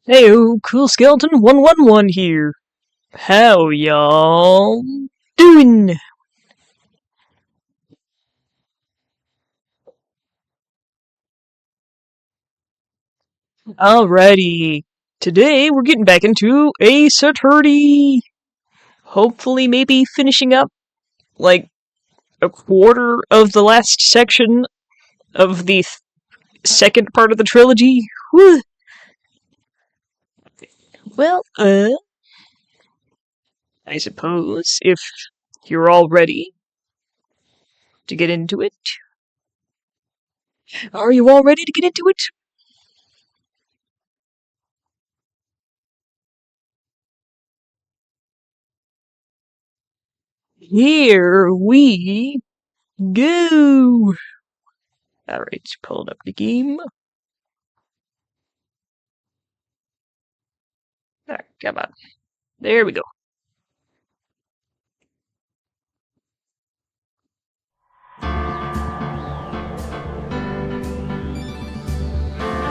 Heyo, Cool Skeleton 111 here. How y'all doing? Alrighty. Today we're getting back into Ace Attorney. Hopefully maybe finishing up like a quarter of the last section of the second part of the trilogy. Whew. Well, I suppose if you're all ready to get into it. Are you all ready to get into it? Here we go! Alright, pulled up the game. Ah, come on. There we go.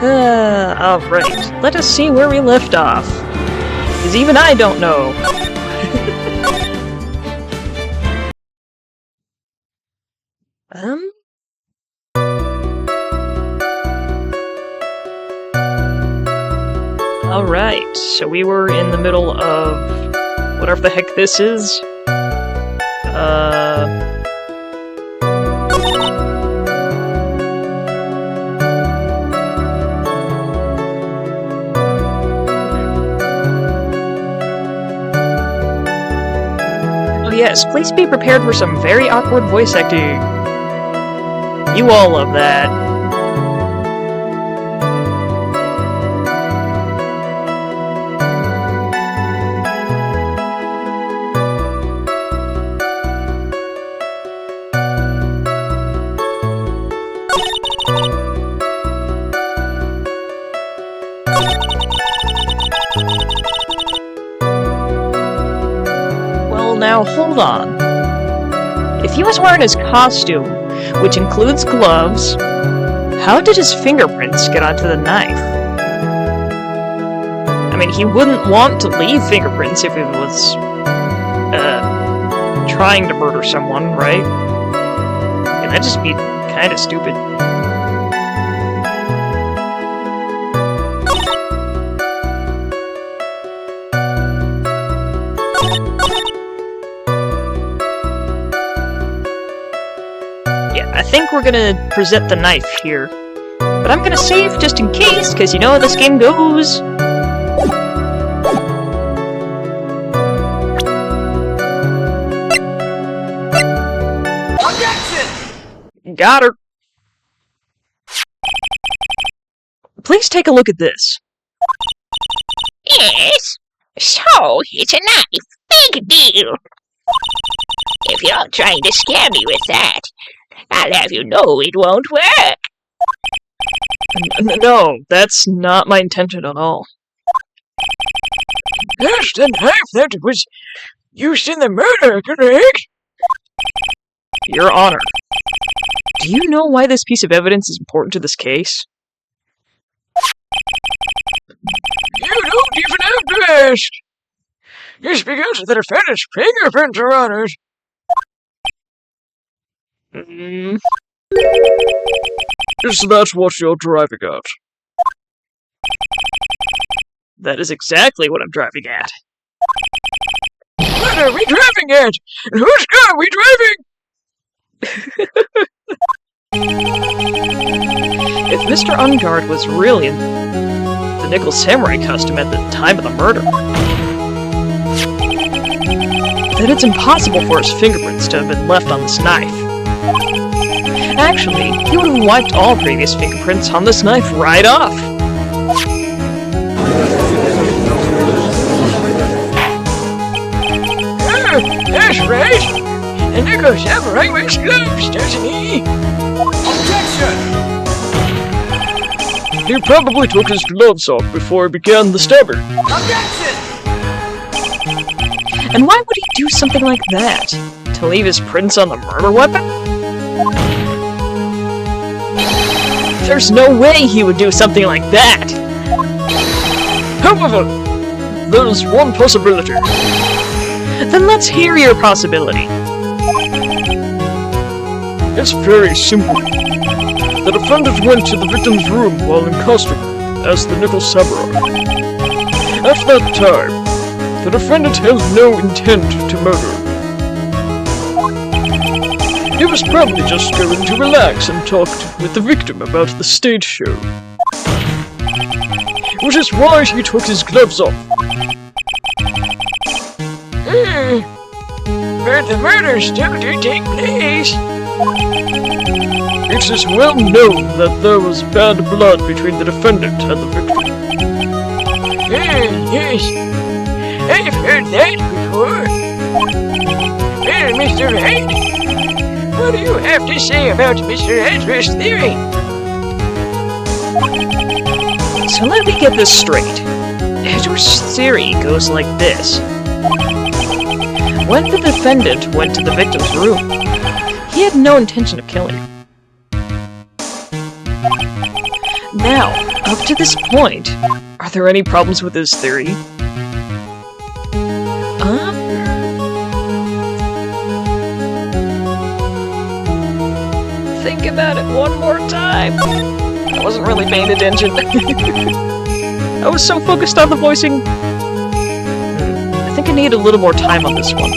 Alright. Let us see where we left off. Because even I don't know. Alright, so we were in the middle of whatever the heck this is. Oh yes, please be prepared for some very awkward voice acting. You all love that. Now, hold on. If he was wearing his costume, which includes gloves, how did his fingerprints get onto the knife? I mean, he wouldn't want to leave fingerprints if he was, trying to murder someone, right? And that'd just be kinda stupid. I think we're gonna present the knife here. But I'm gonna save just in case, because you know how this game goes. Objection! Got her. Please take a look at this. Yes? So, it's a knife. Big deal. If you're trying to scare me with that, I'll have you know it won't work. No, that's not my intention at all. Yes, the knife that was used in the murder, correct? Your Honor, do you know why this piece of evidence is important to this case? You don't even have to ask. It's because the defendant's fingerprints are on it. Is that what you're driving at? That is exactly what I'm driving at. What are we driving at? And whose car are we driving? If Mr. Ungard was really in the Nickel Samurai costume at the time of the murder, then it's impossible for his fingerprints to have been left on this knife. Actually, he would have wiped all previous fingerprints on this knife right off. That's right. And Nickel Samurai wears gloves, doesn't he? Objection! He probably took his gloves off before he began the stabbing. Objection! And why would he do something like that? To leave his prints on the murder weapon? There's no way he would do something like that! How However, there's one possibility. Then let's hear your possibility. It's very simple. The defendant went to the victim's room while in costume as the Nickel Samurai. At that time, the defendant held no intent to murder. He was probably just going to relax and talked with the victim about the stage show. Which is why he took his gloves off. But the murder still did take place. It is well known that there was bad blood between the defendant and the victim. Yes, I've heard that before. Well, Mr. Wright, what do you have to say about Mr. Edgeworth's theory? So let me get this straight. Edgeworth's theory goes like this. When the defendant went to the victim's room, he had no intention of killing her. Now, up to this point, are there any problems with his theory? Think about it one more time. I wasn't really paying attention. I was so focused on the voicing. I think I need a little more time on this one.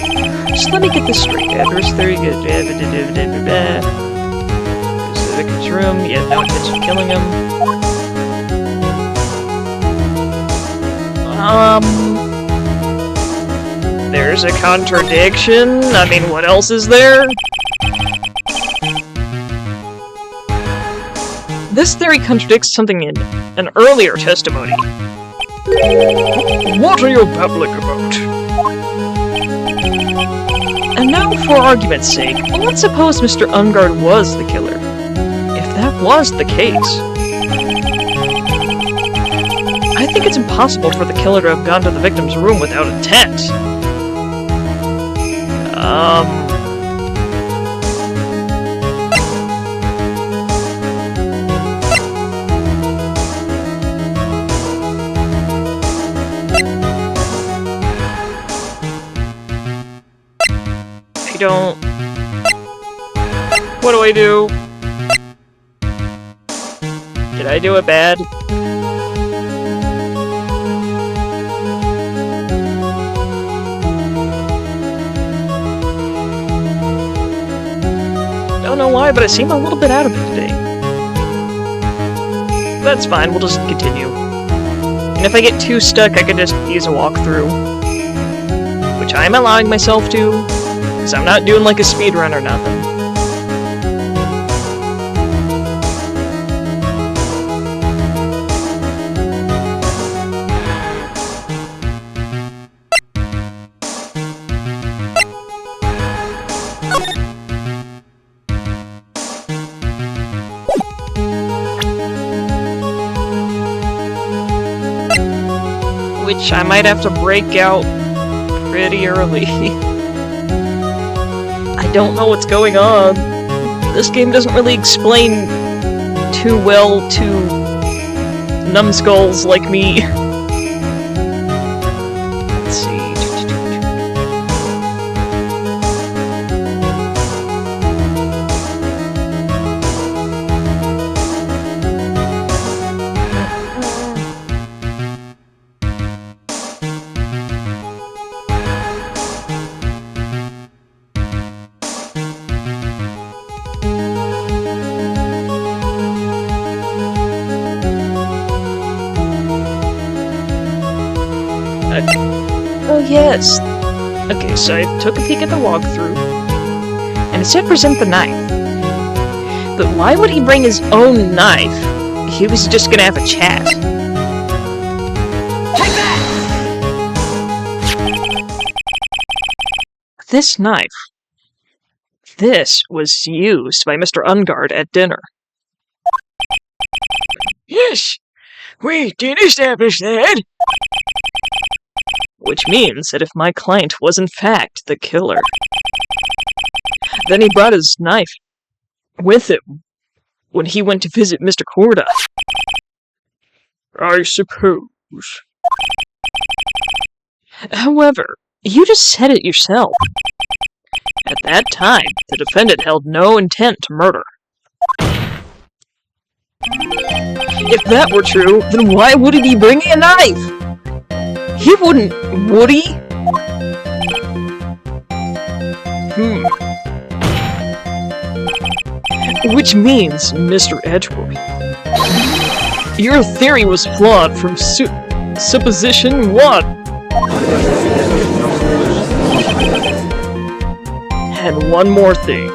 Just let me get this straight. Adverse theory, good. There's the victim's room. He had no intention of killing him. There's a contradiction. I mean, what else is there? This theory contradicts something in an earlier testimony. What are you babbling about? And now, for argument's sake, let's suppose Mr. Ungard was the killer. If that was the case, I think it's impossible for the killer to have gone to the victim's room without intent. Don't. What do I do? Did I do it bad? Don't know why, but I seem a little bit out of it today. That's fine, we'll just continue. And if I get too stuck, I can just use a walkthrough. Which I'm allowing myself to. Because I'm not doing like a speedrun or nothing. Which I might have to break out pretty early. I don't know what's going on. This game doesn't really explain too well to numbskulls like me. Let's see. Oh yes. Okay, so I took a peek at the walkthrough, and it said present the knife. But why would he bring his own knife? He was just gonna have a chat. Take that! This knife. This was used by Mr. Ungard at dinner. Yes, we did establish that. Which means that if my client was in fact the killer, then he brought his knife with him when he went to visit Mr. Korda. I suppose. However, you just said it yourself. At that time, the defendant held no intent to murder. If that were true, then why would he be bringing a knife? He wouldn't, would he? Which means, Mr. Edgeworth, your theory was flawed from supposition 1. And one more thing.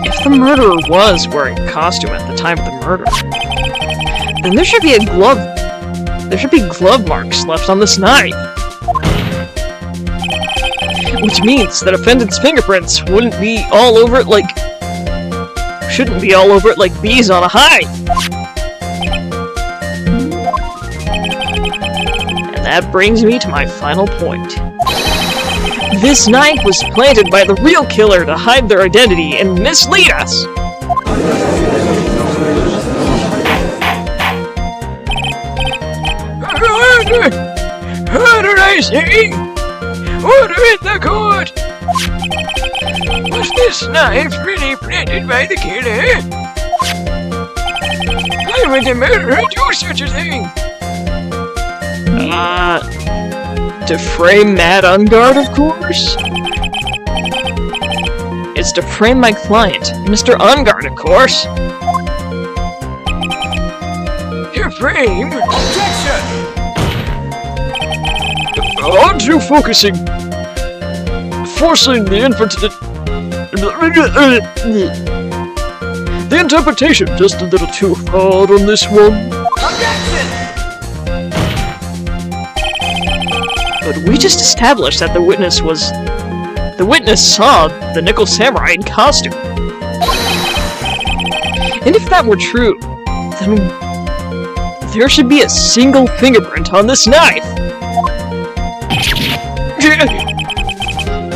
If the murderer was wearing a costume at the time of the murder, then there should be glove marks left on this knife. Which means the defendant's fingerprints shouldn't be all over it like bees on a hive. And that brings me to my final point. This knife was planted by the real killer to hide their identity and mislead us. What did I say? Order in the court! Was this knife really planted by the killer? Why would the murderer do such a thing? To frame Matt Ungard, of course? It's to frame my client, Mr. Ungard, of course. To frame? Objection! On to focusing. Forcing the infant to the interpretation just a little too hard on this one. Objection! But we just established that the witness saw the Nickel Samurai in costume. And if that were true, then there should be a single fingerprint on this knife.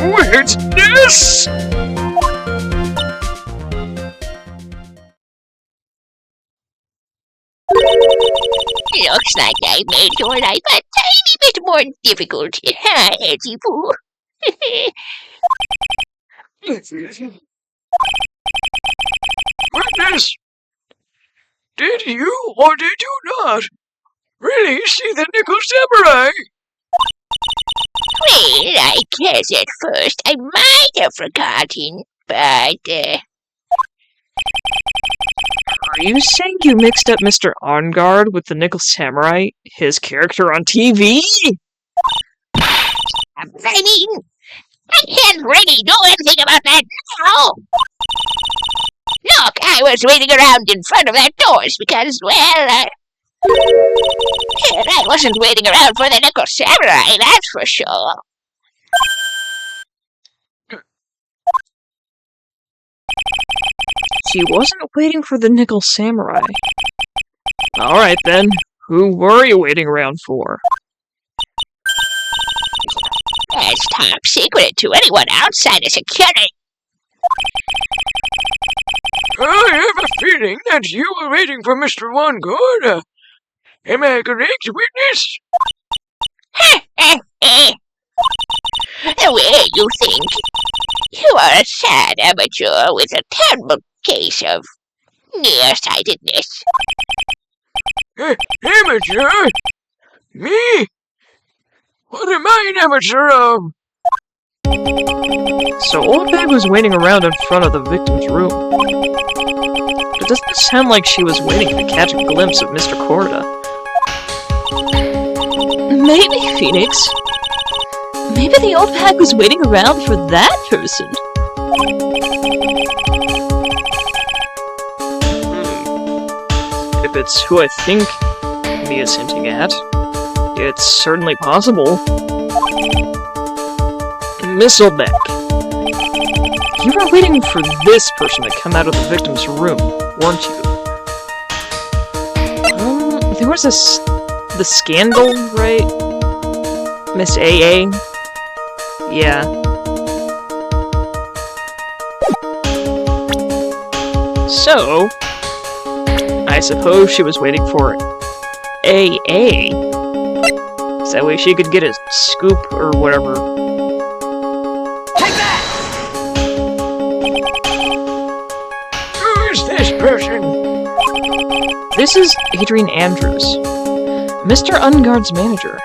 Witness! Looks like I made your life a tiny bit more difficult, huh, Edgy Pooh? Witness! Did you or did you not really see the Nickel Samurai? Well, I guess at first I might have forgotten, but, Are you saying you mixed up Mr. Ungard with the Nickel Samurai, his character on TV? I mean, I can't really do anything about that now! Look, I was waiting around in front of that doors because, well, I wasn't waiting around for the Nickel Samurai, that's for sure. He wasn't waiting for the Nickel Samurai. Alright then, who were you waiting around for? That's top secret to anyone outside of security. I have a feeling that you were waiting for Mr. Ungard. Am I correct, witness? The way you think. You are a sad amateur with a terrible case of nearsightedness. Amateur? Me? What am I an amateur of? So Old Bag was waiting around in front of the victim's room. But doesn't it sound like she was waiting to catch a glimpse of Mr. Corda? Maybe, Phoenix. Maybe the Old Bag was waiting around for that person. If it's who I think Mia's hinting at, it's certainly possible. Miss Oldbeck, you were waiting for this person to come out of the victim's room, weren't you? There was the scandal, right? Miss AA? Yeah. So, I suppose she was waiting for AA. So that way she could get a scoop or whatever. Take that! Who is this person? This is Adrian Andrews, Mr. Unguard's manager.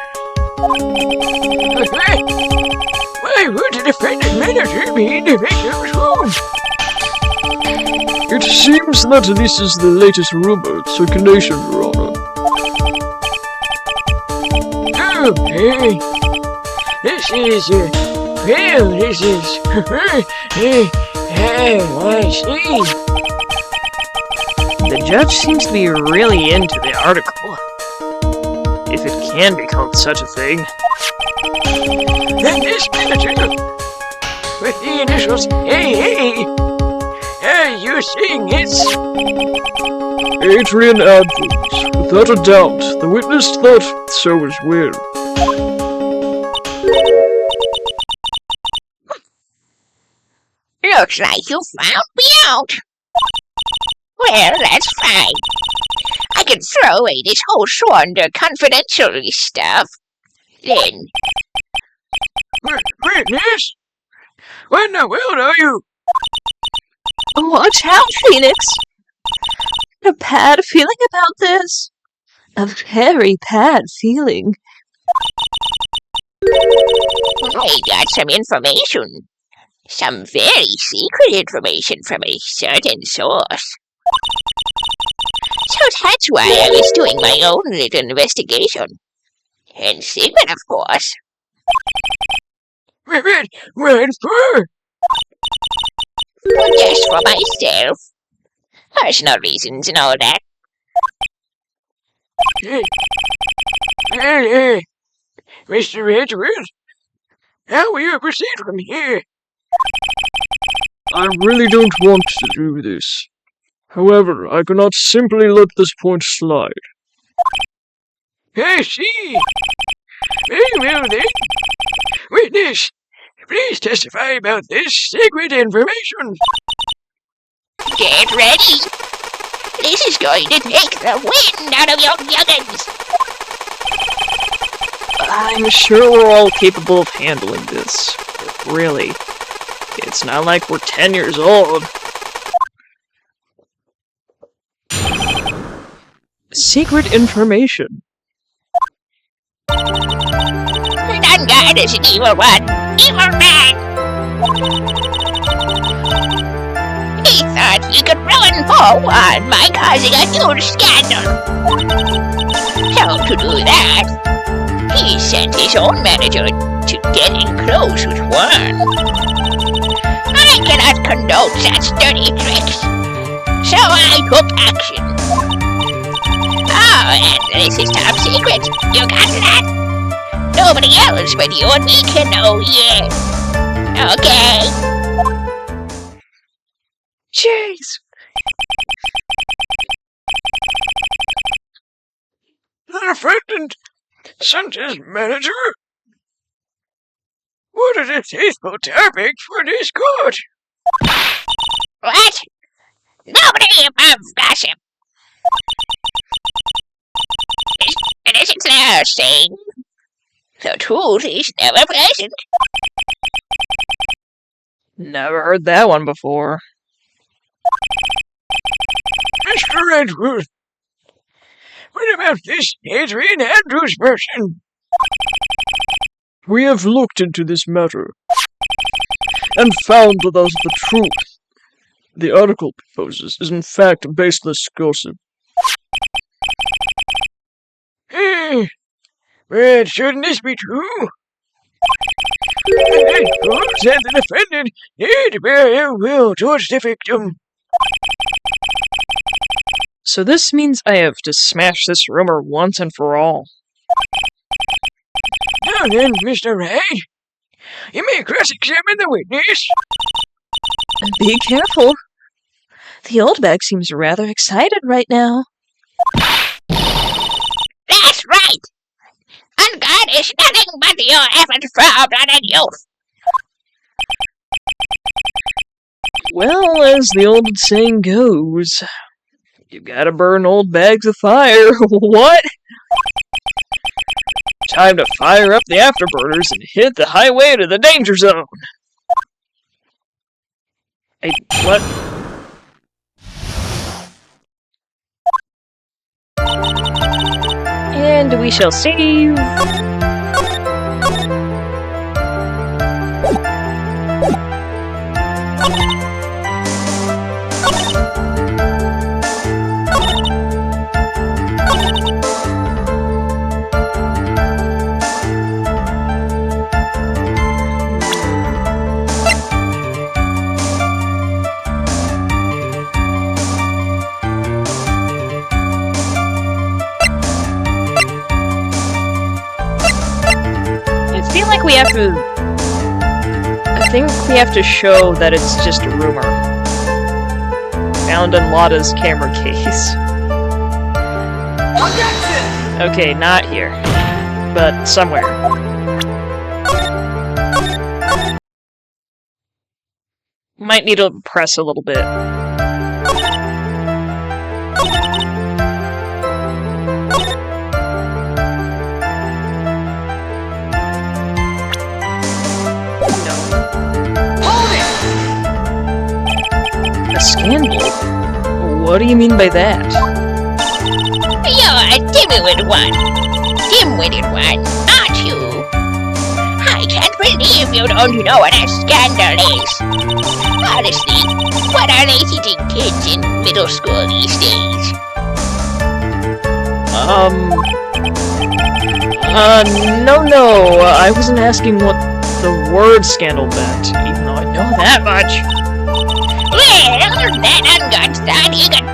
Why would the defendant manager be in the victim's room? It seems that this is the latest rumor circulation, Your Honor. Okay. This is, I see. The judge seems to be really into the article. If it can be called such a thing. And this manager, with the initials AA, are you saying it's... Adrian Andrews. Without a doubt, the witness thought so as well. Looks like you found me out. Well, that's fine. I can throw away this whole sworn confidential stuff. Then, Witness? What in the world are you? Watch out, Phoenix! A bad feeling about this. A very bad feeling. I got some information. Some very secret information from a certain source. So that's why I was doing my own little investigation. In secret, of course. What for? Just for myself. Personal reasons and all that. Well, Mr. Edgeworth, how will you proceed from here? I really don't want to do this. However, I cannot simply let this point slide. I see. Very well then. Witness, please testify about this secret information. Get ready. This is going to take the wind out of your young'uns. I'm sure we're all capable of handling this. But really, it's not like we're 10 years old. Secret information. Unguard is an evil one. Evil man. He thought he could ruin 4-1 by causing a huge scandal. So to do that, he sent his own manager to get in close with Warren. I cannot condone such dirty tricks, so I took action. Oh, and this is top secret. You got that? Nobody else but you and me can know yet. Okay? Jeez. The defendant sent his manager? What a distasteful topic for this court! What? Nobody above gossip. It isn't their saying. The truth is never present. Never heard that one before. Mr. Edgeworth, what about this Adrian Andrews person? We have looked into this matter and found that the truth the article proposes is in fact baseless gossip. But shouldn't this be true? It proves that the defendant did bear ill will towards the victim. So this means I have to smash this rumor once and for all. Now then, Mr. Wright, you may cross-examine the witness. Be careful. The old bag seems rather excited right now. That's right. Unguard is nothing but your effort for blooded youth. Well, as the old saying goes, you gotta burn old bags of fire. What? Time to fire up the afterburners and hit the highway to the danger zone. What? And we shall save. We have to... I think we have to show that it's just a rumor. Found in Lotta's camera case. Okay, not here. But somewhere. Might need to press a little bit. A scandal? What do you mean by that? You're a dim-witted one, aren't you? I can't believe you don't know what a scandal is. Honestly, what are they teaching kids in middle school these days? No, I wasn't asking what the word scandal meant, even though I know that much. Well, that ungot thought he could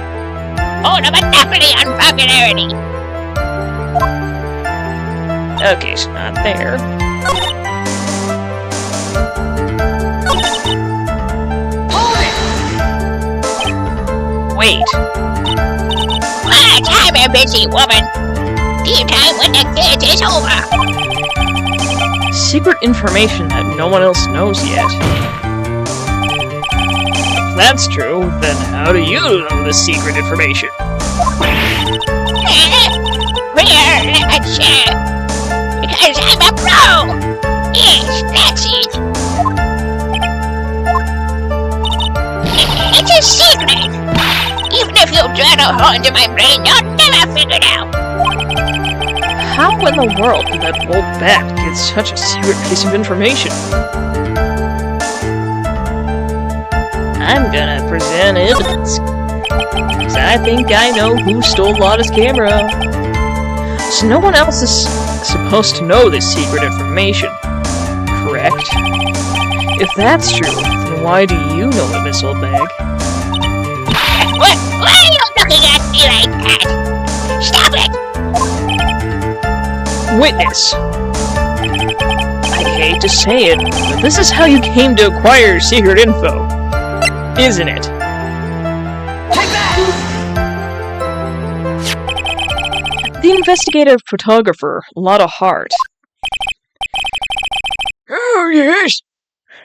hold a monopoly on popularity. Okay, it's not there. Wait. What time, a busy woman? Tea time when the kids is over. Secret information that no one else knows yet. If that's true, then how do you know the secret information? Because I'm a pro! Yes, that's it! It's a secret! Even if you drill a hole into my brain, you'll never figure it out! How in the world did that old bat get such a secret piece of information? I'm gonna present evidence. Because I think I know who stole Lotta's camera. So no one else is supposed to know this secret information, correct? If that's true, then why do you know it, Miss Oldbag? Why are you looking at me like that? Stop it! Witness! I hate to say it, but this is how you came to acquire secret info, isn't it? The investigative photographer, Lotta Hart. Oh, yes.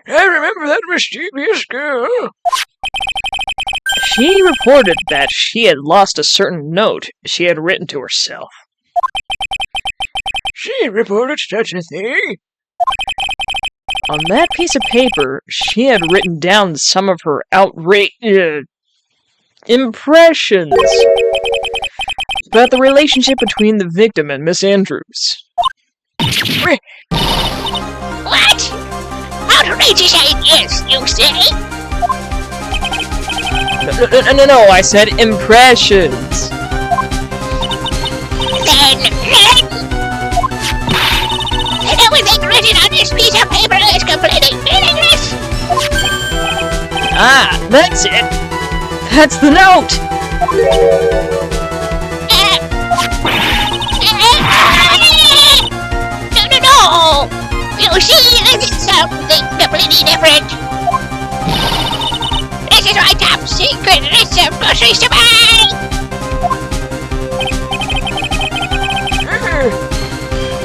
I remember that mischievous girl. She reported that she had lost a certain note she had written to herself. She reported such a thing. On that piece of paper, she had written down some of her impressions about the relationship between the victim and Miss Andrews. What? Outrageous ideas, you say? No, I said impressions. Then everything written on this piece of paper is completely meaningless. Ah, that's it. That's the note. No! You see, this is something completely different. This is my top secret list of groceries to buy!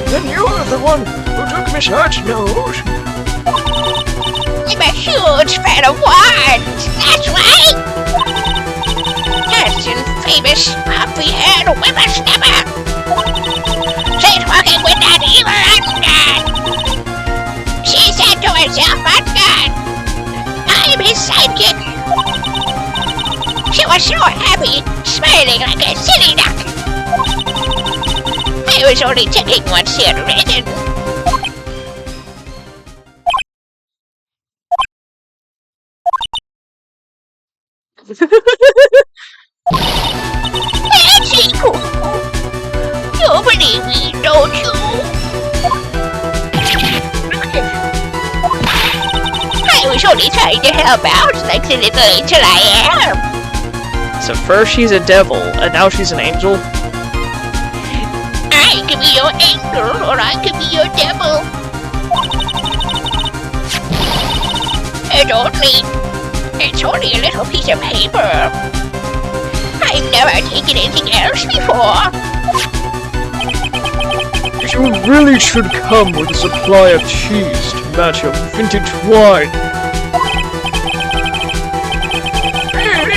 Then you're the one who took Miss Hart's nose. I'm a huge fan of wines, that's right! That's in famous puffy-haired whippersnapper! She's working with that evil was so happy, smiling like a silly duck. I was only taking one cigarette and... Nancy, you believe me, don't you? I was only trying to help out like the little angel I am. So first she's a devil, and now she's an angel? I can be your angel, or I can be your devil. It's only a little piece of paper. I've never taken anything else before. You really should come with a supply of cheese to match your vintage wine.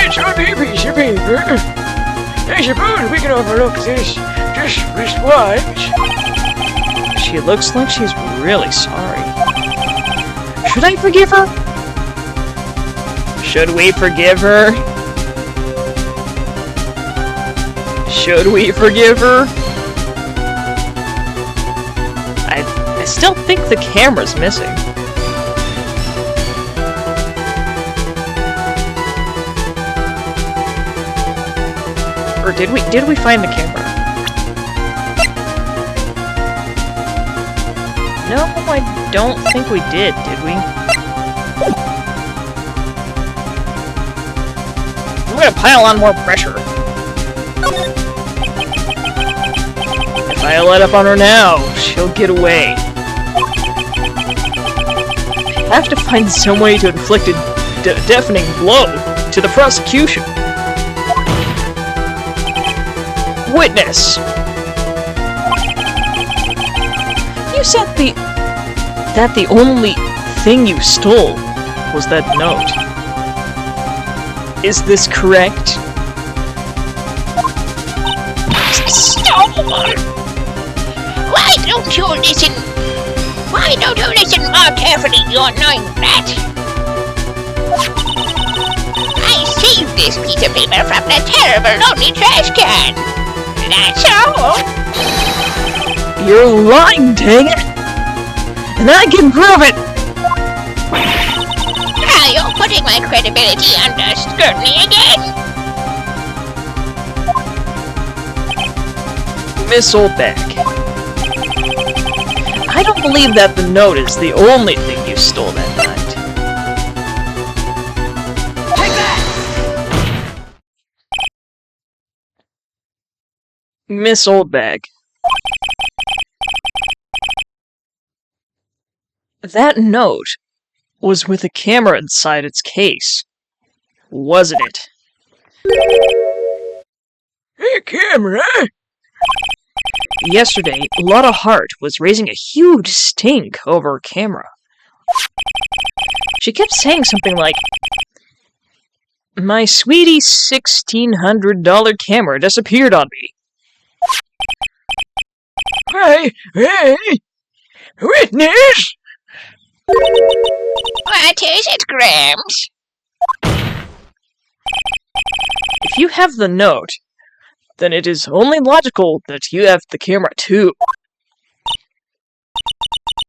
It's only a piece of paper. I suppose we can overlook this just wristwatch. She looks like she's really sorry. Should I forgive her? Should we forgive her? Should we forgive her? I still think the camera's missing. Or did we find the camera? No, I don't think we did we? I'm gonna pile on more pressure. If I let up on her now, she'll get away. I have to find some way to inflict a deafening blow to the prosecution. Witness! You said that the only thing you stole was that note. Is this correct? Stole? Why don't you listen more carefully, you annoying rat? I saved this piece of paper from the terrible lonely trash can. That's all. You're lying, dang it! And I can prove it! Now you're putting my credibility under scrutiny again. Miss Oldback. I don't believe that the note is the only thing you stole that night. Take that! Miss Oldbag. That note was with a camera inside its case, wasn't it? Hey, camera! Yesterday, Lotta Hart was raising a huge stink over her camera. She kept saying something like, "My sweetie $1,600 camera disappeared on me." Hey! Witness! What is it, Grams? If you have the note, then it is only logical that you have the camera too.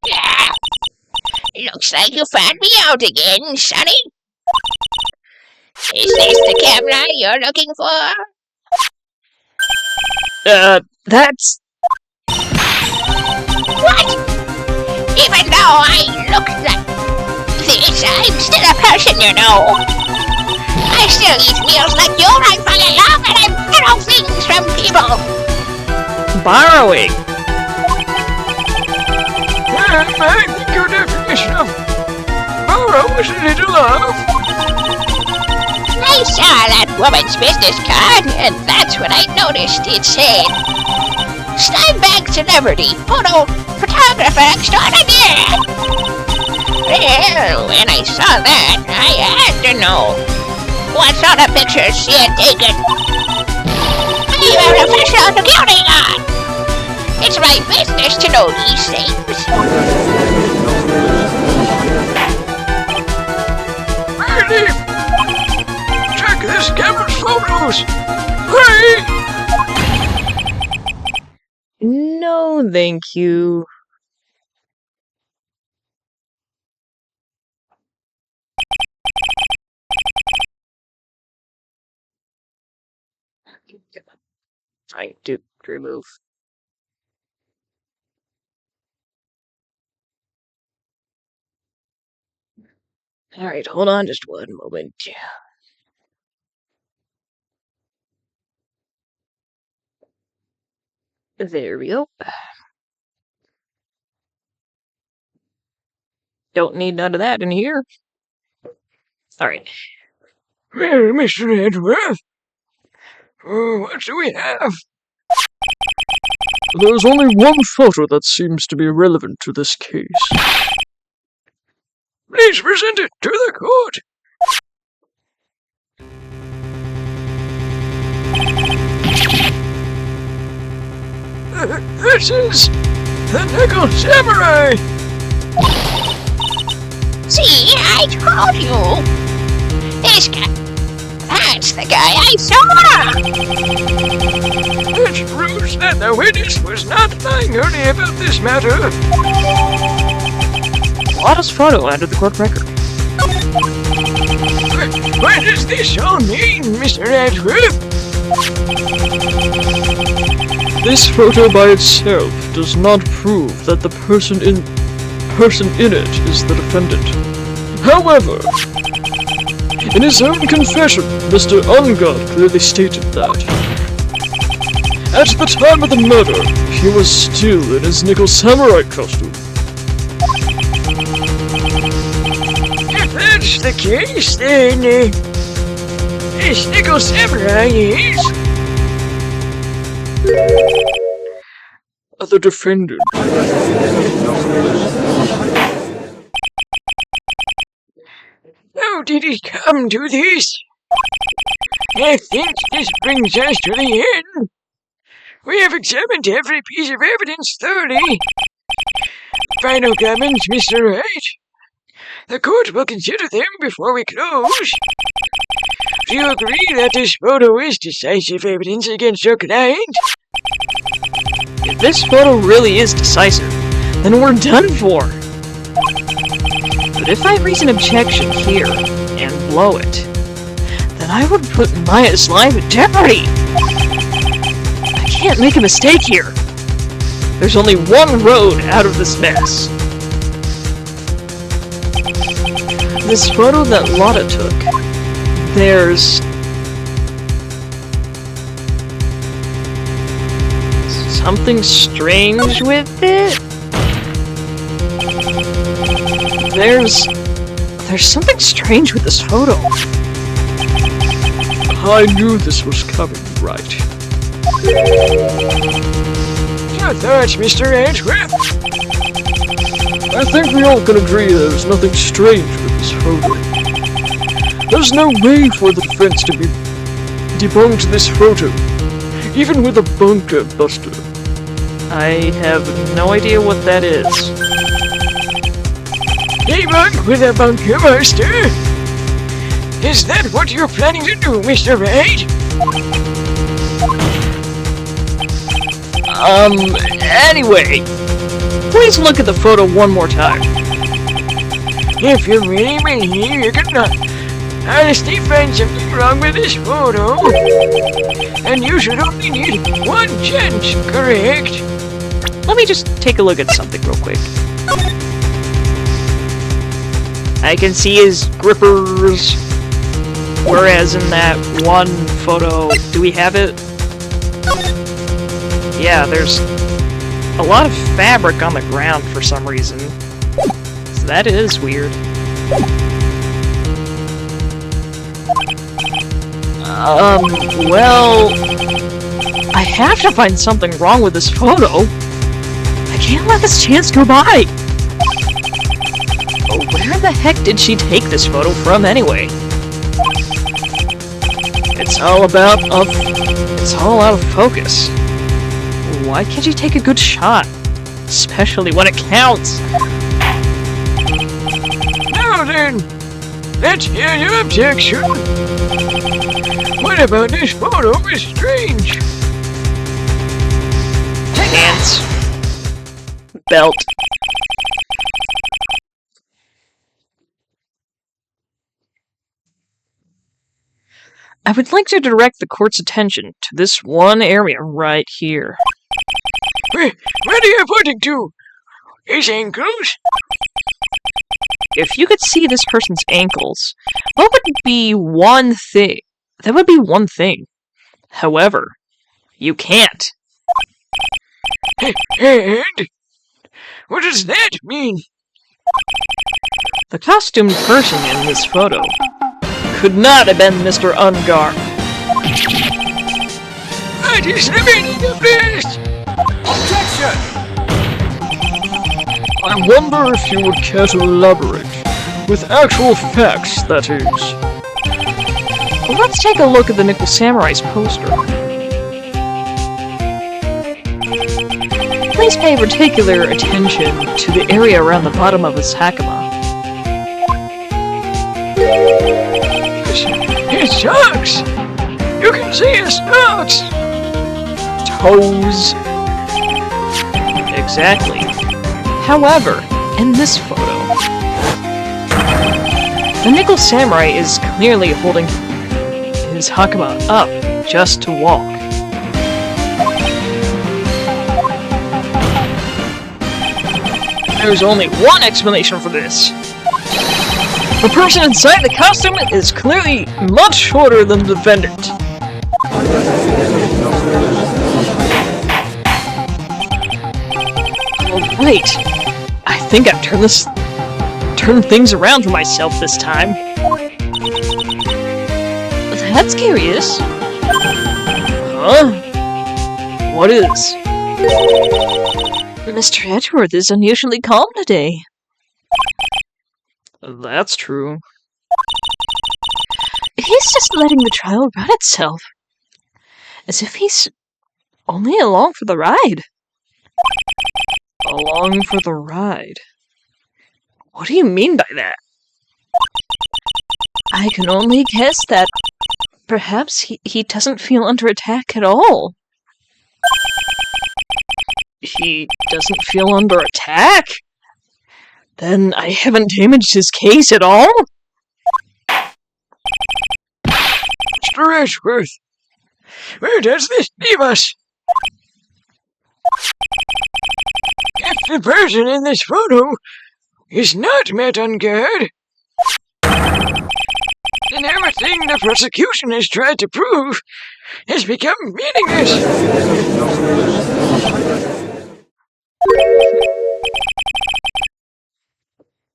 Yeah. Looks like you found me out again, Sonny. Is this the camera you're looking for? That's... What? Even though I look like this, I'm still a person, you know. I still eat meals like you, I fall in love, and I borrow things from people. borrowing. I think your definition of borrow is a little off. I saw that woman's business card, and that's when I noticed it said, Steinbeck Celebrity Photographer Extraordinaire. Well, when I saw that, I had to know what sort of pictures she had taken. I'm a professional security guard. It's my business to know these things. Really? Check this camera's photo No, thank you. Trying to remove. Alright, hold on just one moment. There we go. Don't need none of that in here. Alright. Well, Mr. Edgeworth, what do we have? There's only one photo that seems to be relevant to this case. Please present it to the court. This is the Nickel Samurai! See, I told you. This guy. That's the guy I saw. Which proves that the witness was not lying early about this matter. Lotta's photo entered the court record. What does this all mean, Mr. Edgeworth? This photo by itself does not prove that the person in it is the defendant. However, in his own confession, Mr. Ungod clearly stated that at the time of the murder, he was still in his Nickel Samurai costume. If that's the case, then this Nickel Samurai is The defendant. How did it come to this? I think this brings us to the end. We have examined every piece of evidence thoroughly. Final comments, Mr. Wright? The court will consider them before we close. Do you agree that this photo is decisive evidence against your client? If this photo really is decisive, then we're done for. But if I raise an objection here and blow it, then I would put Maya's life in jeopardy. I can't make a mistake here. There's only one road out of this mess. This photo that Lotta took, there's something strange with it. There's something strange with this photo. I knew this was coming, Wright. Your thoughts, Mr. Edgeworth? I think we all can agree there's nothing strange with this photo. There's no way for the defense to debunk this photo, even with a bunker buster. I have no idea what that is. Debunk with a bunker buster? Is that what you're planning to do, Mr. Wright? Anyway, please look at the photo one more time. If you really believe you can honestly find something wrong with this photo, and you should only need one chance, correct? Let me just take a look at something real quick. I can see his grippers, whereas in that one photo, do we have it? Yeah, there's a lot of fabric on the ground for some reason. So that is weird. Well, I have to find something wrong with this photo. I can't let this chance go by. Oh, where the heck did she take this photo from anyway? It's all out of focus. Why can't you take a good shot? Especially when it counts. Now then, let's hear your objection. What about this photo is strange? Finance. belt. I would like to direct the court's attention to this one area right here. Where are you pointing to? His ankles? If you could see this person's ankles, what would be one thing? That would be one thing. However, you can't. And? What does that mean? The costumed person in this photo could not have been Mr. Ungar. What is the meaning of this? Objection! I wonder if you would care to elaborate. With actual facts, that is. Well, let's take a look at the Nickel Samurai's poster. Please pay particular attention to the area around the bottom of his hakama. His socks! You can see his socks! Toes. Exactly. However, in this photo, the Nickel Samurai is clearly holding his hakama up just to walk. There's only one explanation for this. The person inside the costume is clearly much shorter than the defendant. Oh, wait. I think I've turned things around for myself this time. That's curious. Huh? What is? Mr. Edgeworth is unusually calm today. That's true. He's just letting the trial run itself. As if he's only along for the ride. Along for the ride? What do you mean by that? I can only guess that perhaps he doesn't feel under attack at all. He doesn't feel under attack? Then I haven't damaged his case at all? Mr. Edgeworth, where does this leave us? If the person in this photo is not met on guard, then everything the prosecution has tried to prove has become meaningless.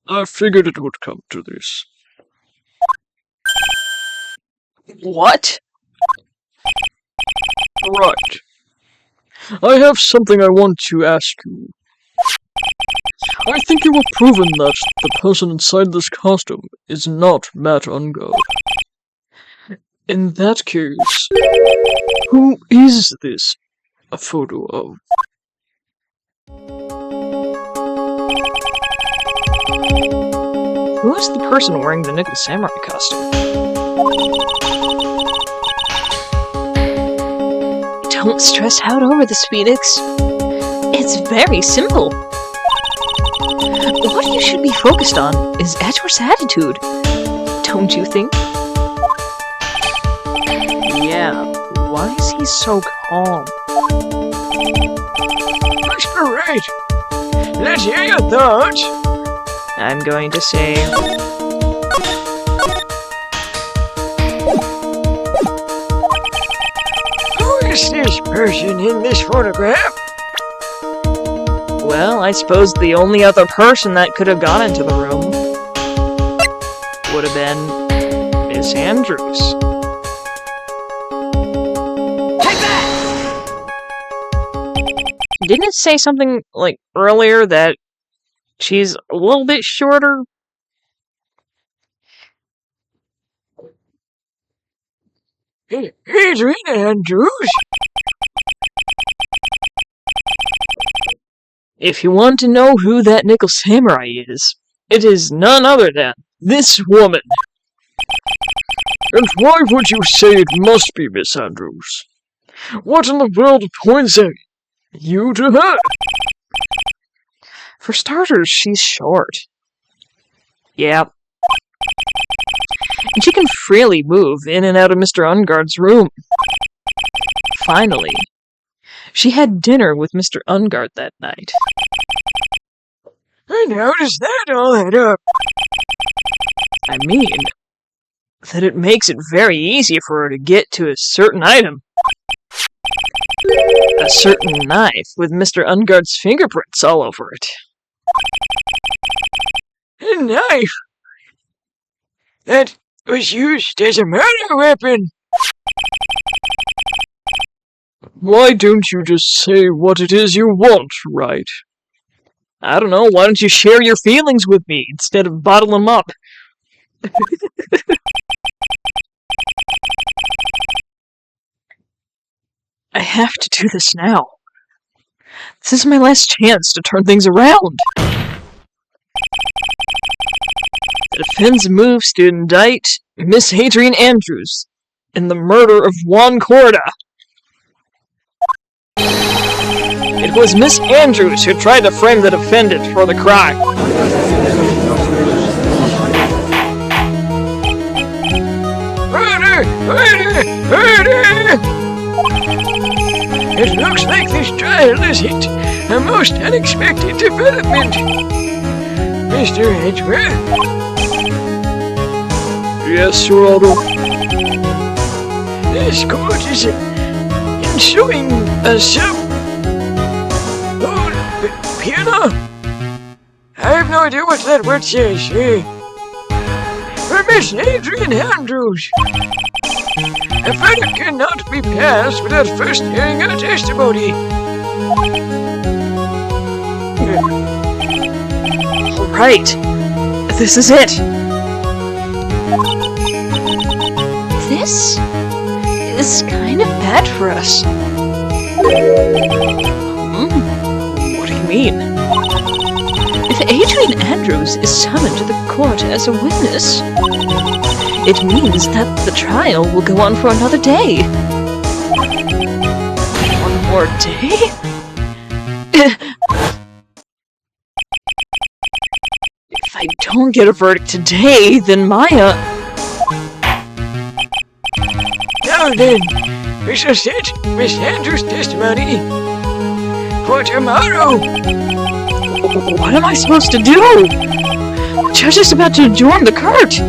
I figured it would come to this. What? Right. I have something I want to ask you. I think you have proven that the person inside this costume is not Matt Ungod. In that case, who is this a photo of? Who's the person wearing the Nickel Samurai costume? Don't stress out over this, Phoenix. It's very simple. What you should be focused on is Edgeworth's attitude. Don't you think? Yeah, why is he so calm? Mr. Wright, let's hear your thoughts. I'm going to say... Who is this person in this photograph? Well, I suppose the only other person that could have gone into the room would have been Miss Andrews. Take that! Didn't it say something, like, earlier that she's a little bit shorter? Adrian Andrews? If you want to know who that Nickel Samurai is, it is none other than this woman. And why would you say it must be Miss Andrews? What in the world points you to her? For starters, she's short. Yeah. And she can freely move in and out of Mr. Ungard's room. Finally, she had dinner with Mr. Ungard that night. And how does that all add up? I mean, that it makes it very easy for her to get to a certain item. A certain knife with Mr. Ungard's fingerprints all over it. A knife? That was used as a murder weapon. Why don't you just say what it is you want, Wright? I don't know, why don't you share your feelings with me instead of bottle them up? I have to do this now. This is my last chance to turn things around. The defense moves to indict Miss Adrian Andrews in the murder of Juan Corda. It was Miss Andrews who tried to frame the defendant for the crime. Murder! Murder! Murder! It looks like this trial has hit a most unexpected development. Mr. Edgeworth? Yes, Your Honor. This court is ensuing a piano? I have no idea what that word says. For Miss Adrian Andrews. A verdict cannot be passed without first hearing her testimony. All right, this is it. This is kind of bad for us. What do you mean? If Adrian Andrews is summoned to the court as a witness, it means that the trial will go on for another day. One more day? If I don't get a verdict today, then Maya... Now then, we shall set Miss Andrews' testimony for tomorrow. What am I supposed to do? The judge is about to adjourn the court.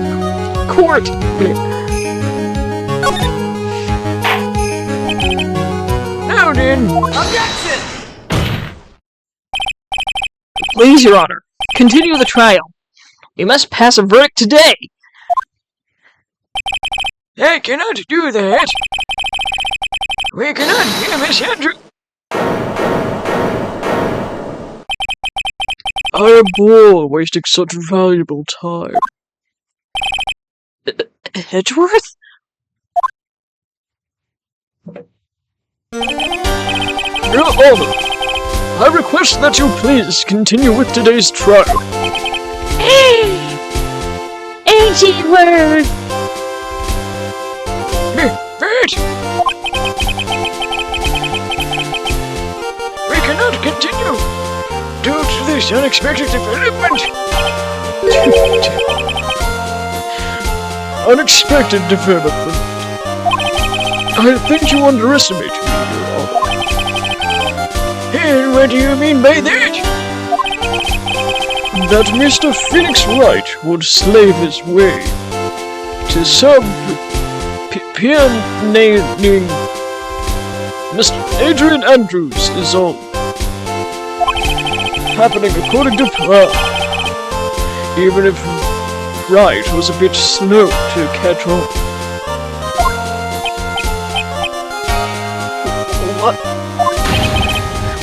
Now then. Objection! Please, Your Honor, continue the trial. We must pass a verdict today. I cannot do that. We cannot hear Miss Andrews. I am bored wasting such valuable time. Edgeworth? Your Honor, I request that you please continue with today's trial. Edgeworth! Bert! We cannot continue due to this unexpected development. Unexpected development. I think you underestimate me, Your Honor. And what do you mean by that? That Mr. Phoenix Wright would slave his way to some named Mr. Adrian Andrews is all happening according to plan, even if Wright was a bit slow to catch on.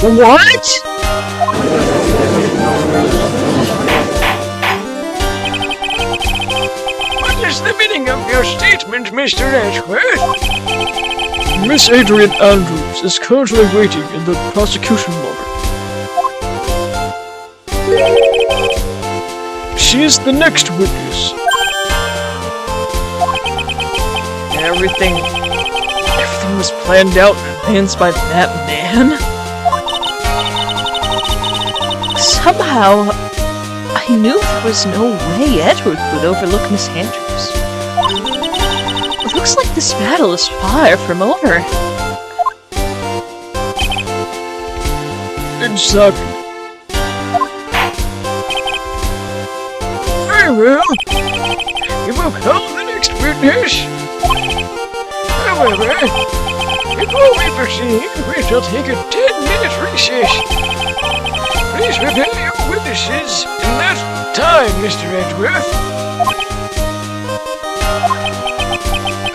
What? What is the meaning of your statement, Mr. Edgeworth? Miss Adrian Andrews is currently waiting in the prosecution lobby. She is the next witness. Everything was planned out in advance by that man? Somehow, I knew there was no way Edgeworth would overlook Miss Andrews. It looks like this battle is far from over. Exactly. Very well. You will call the next witness. However, before we proceed, we shall take a 10-minute recess. Please prepare your witnesses in that time, Mr. Edgeworth.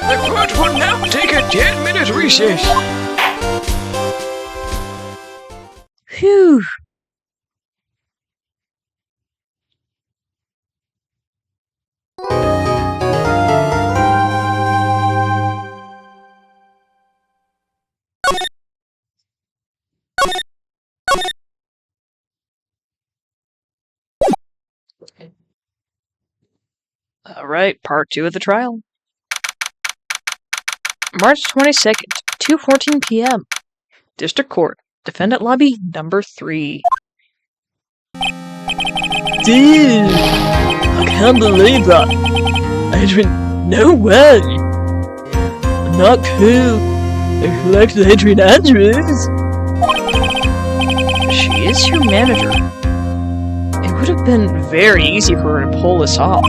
The court will now take a 10-minute recess. Phew. Alright, part 2 of the trial. March 22nd, 2:14 p.m. District Court. Defendant Lobby number 3. Dude! I can't believe that! Adrian, no way! Not cool. They collected Adrian Andrews! She is your manager. It would have been very easy for her to pull this off.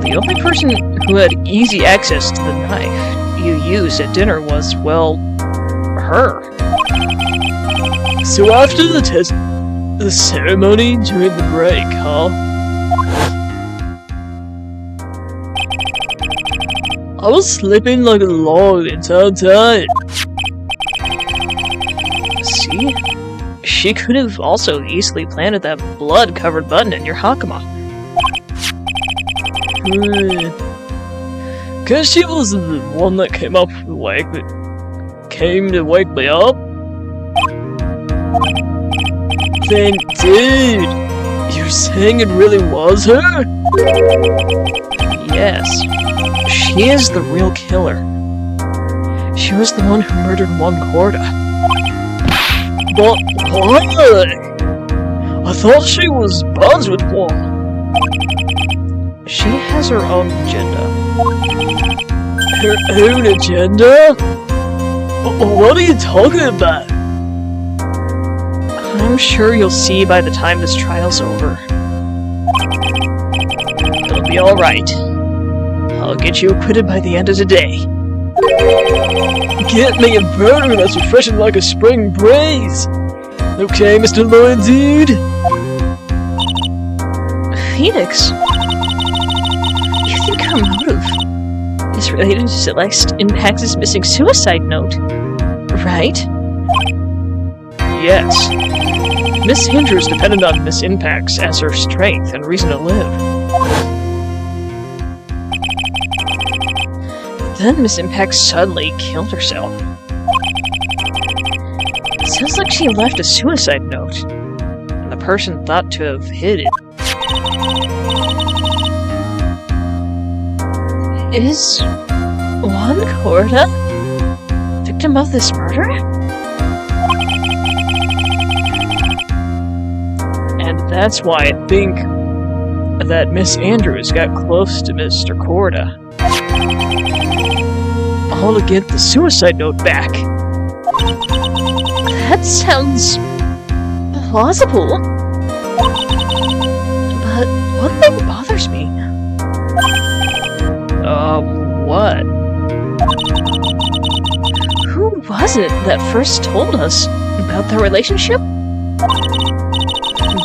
The only person who had easy access to the knife you used at dinner was, well, her. So after the ceremony during the break, huh? I was sleeping like a log the entire time. See? She could have also easily planted that blood-covered button in your hakama. Cause she was the one that came to wake me up. Then, dude, you're saying it really was her? Yes. She is the real killer. She was the one who murdered Juan Corda. But why? I thought she was buds with Juan. She has her own agenda. Her own agenda? What are you talking about? I'm sure you'll see by the time this trial's over. It'll be alright. I'll get you acquitted by the end of the day. Get me a burger that's refreshing like a spring breeze! Okay, Mr. Lawyer Dude? Phoenix? You think her motive is related to Celeste Impact's missing suicide note, right? Yes. Miss Andrews depended on Miss Impacts as her strength and reason to live. Then Miss Impact suddenly killed herself. It sounds like she left a suicide note, and the person thought to have hid it. Is Juan Corda victim of this murder? And that's why I think that Miss Andrews got close to Mr. Corda. All to get the suicide note back. That sounds plausible. But one thing bothers me. What? Who was it that first told us about their relationship?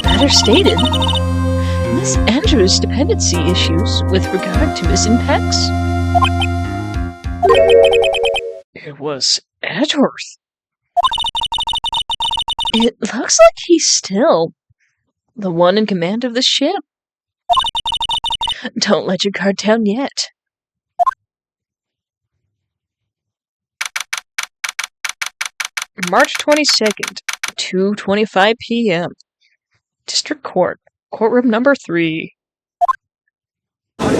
Better stated, Miss Andrews' dependency issues with regard to Miss Impacts? It was Edgeworth. It looks like he's still the one in command of the ship. Don't let your guard down yet. March 22nd, 2:25 p.m. District Court, courtroom number 3. Court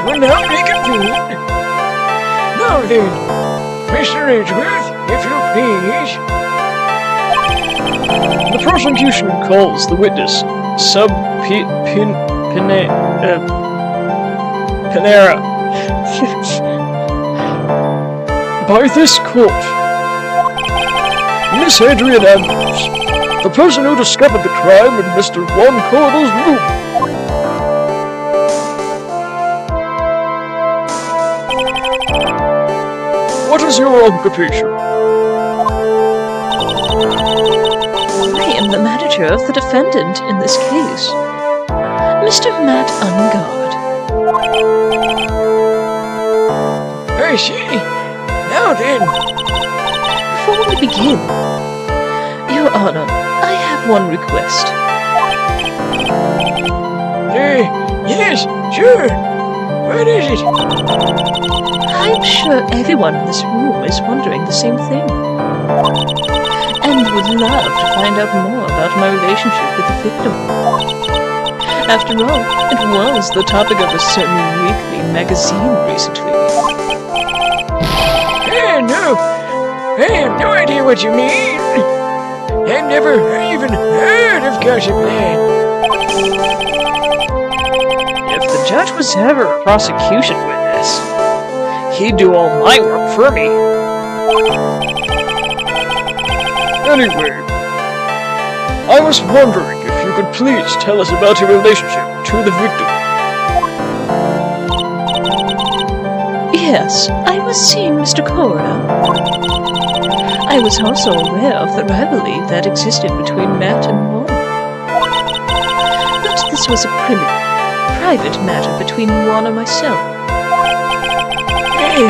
will now reconvene. Now then, Mr. Edgeworth, if you please. The prosecution calls the witness, Panera. By this court, Miss Adrian Andrews, the person who discovered the crime in Mr. Juan Cordo's room. What is your occupation? I am the manager of the defendant in this case, Mr. Matt Ungard. I see. Now then. Before we begin, Your Honor, I have one request. Yes, sure. What is it? I'm sure everyone in this room is wondering the same thing, and would love to find out more about my relationship with the victim. After all, it was the topic of a certain weekly magazine recently. No. I have no idea what you mean. I've never even heard of Gossip Land. If the judge was ever a prosecution witness, he'd do all my work for me. Anyway, I was wondering if you could please tell us about your relationship to the victim. Yes, I was seeing Mr. Coroner. I was also aware of the rivalry that existed between Matt and Juan. But this was a private matter between Juan and myself. Hey,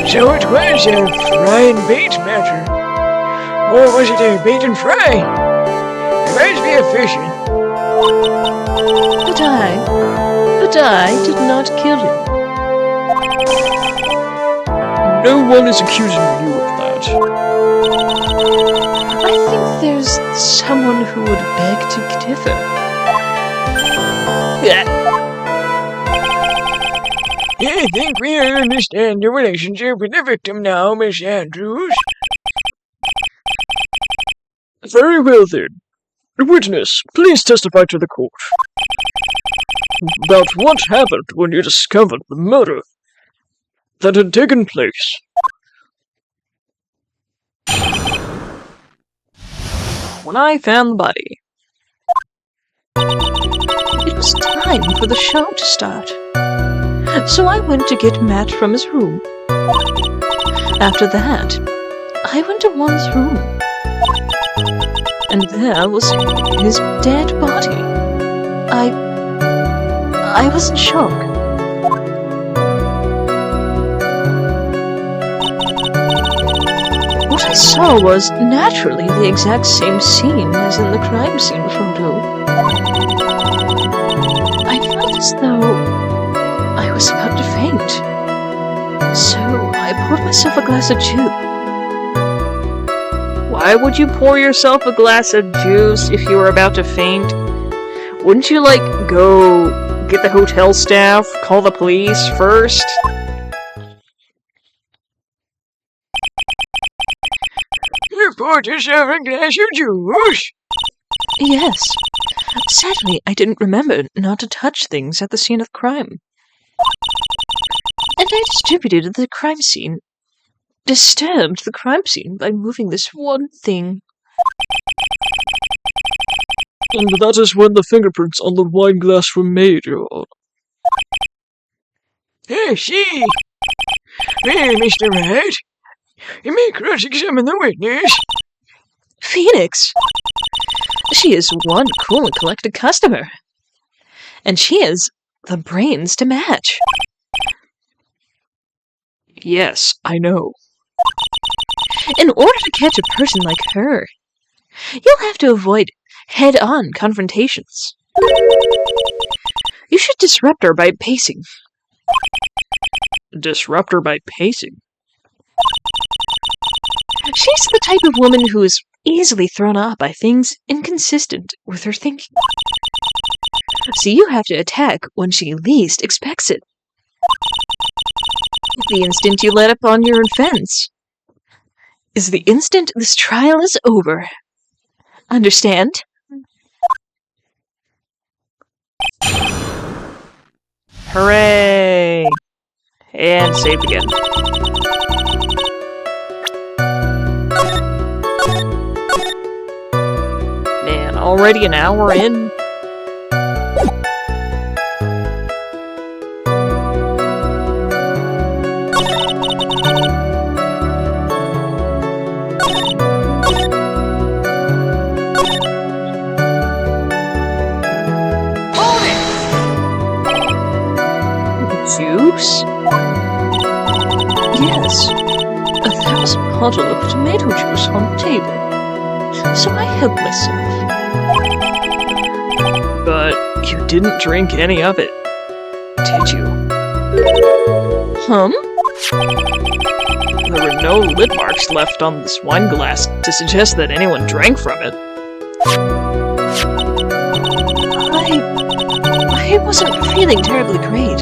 so it was a fry and bait matter. Or was it a bait and fry? Reminds me of fishing. But I did not kill him. No one is accusing you of that. I think there's someone who would beg to differ. I think we understand your relationship with the victim now, Miss Andrews. Very well then. Witness, please testify to the court about what happened when you discovered the murder that had taken place. When I found the body, it was time for the show to start. So I went to get Matt from his room. After that, I went to Juan's room. And there was his dead body. I was in shock. What I saw was naturally the exact same scene as in the crime scene photo. I felt as though I was about to faint. So I poured myself a glass of juice. Why would you pour yourself a glass of juice if you were about to faint? Wouldn't you, go get the hotel staff, call the police first? You poured yourself a glass of juice? Yes. Sadly, I didn't remember not to touch things at the scene of crime. And I disturbed the crime scene by moving this one thing. And that is when the fingerprints on the wine glass were made, Your Honor. I see. Well, Mr. Wright, you may cross-examine the witness. Phoenix! She is one cool and collected customer. And she has the brains to match. Yes, I know. In order to catch a person like her, you'll have to avoid head-on confrontations. You should disrupt her by pacing. Disrupt her by pacing? She's the type of woman who is easily thrown off by things inconsistent with her thinking. So you have to attack when she least expects it. The instant you let up on your offense, is the instant this trial is over. Understand? Hooray! And saved again. Man, already an hour in? Juice? Yes. There was a bottle of tomato juice on the table, so I helped myself. But you didn't drink any of it, did you? There were no lid marks left on this wine glass to suggest that anyone drank from it. I wasn't feeling terribly great,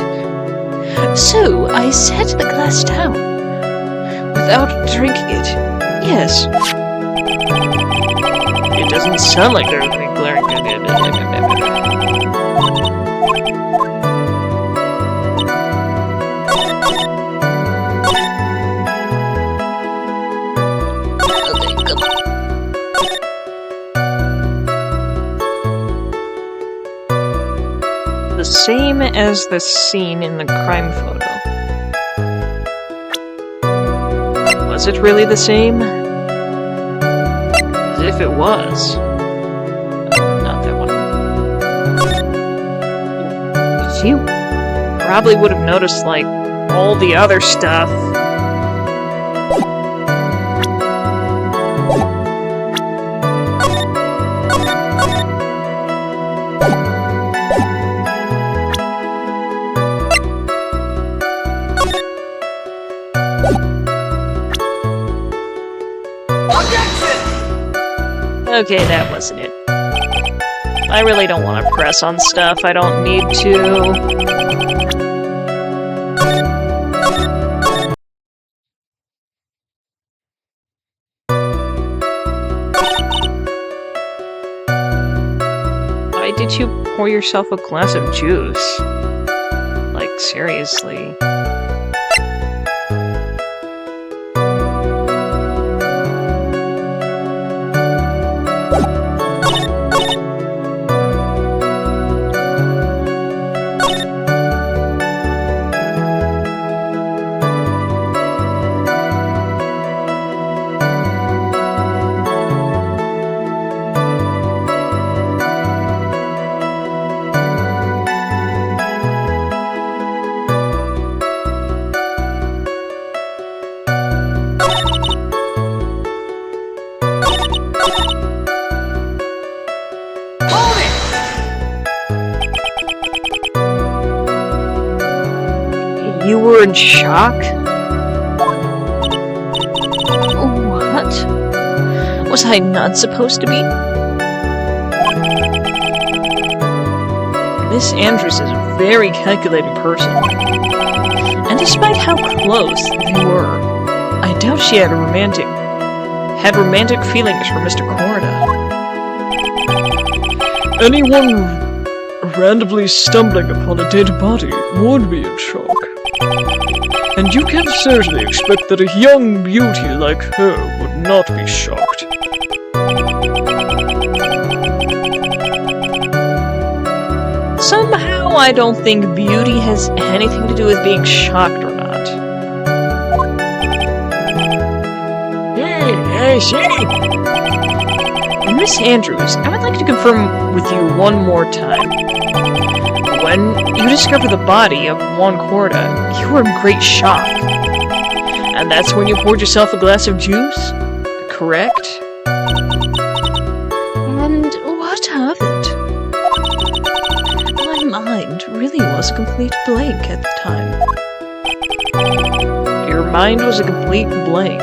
so I set the glass down without drinking it. Yes. It doesn't sound like there's any glaring. The same as the scene in the crime photo. Was it really the same? As if it was. Not that one. You probably would have noticed, like, all the other stuff. Okay, that wasn't it. I really don't want to press on stuff I don't need to. Why did you pour yourself a glass of juice? Like, seriously. You were in shock? What? Was I not supposed to be? Miss Andrews is a very calculating person. And despite how close they were, I doubt she had romantic feelings for Mr. Corda. Anyone randomly stumbling upon a dead body would be in shock. And you can certainly expect that a young beauty like her would not be shocked. Somehow I don't think beauty has anything to do with being shocked or not. I see. Miss Andrews, I would like to confirm with you one more time. When you discovered the body of Juan Corda, you were in great shock. And that's when you poured yourself a glass of juice? Correct? And what of it? My mind really was a complete blank at the time. Your mind was a complete blank.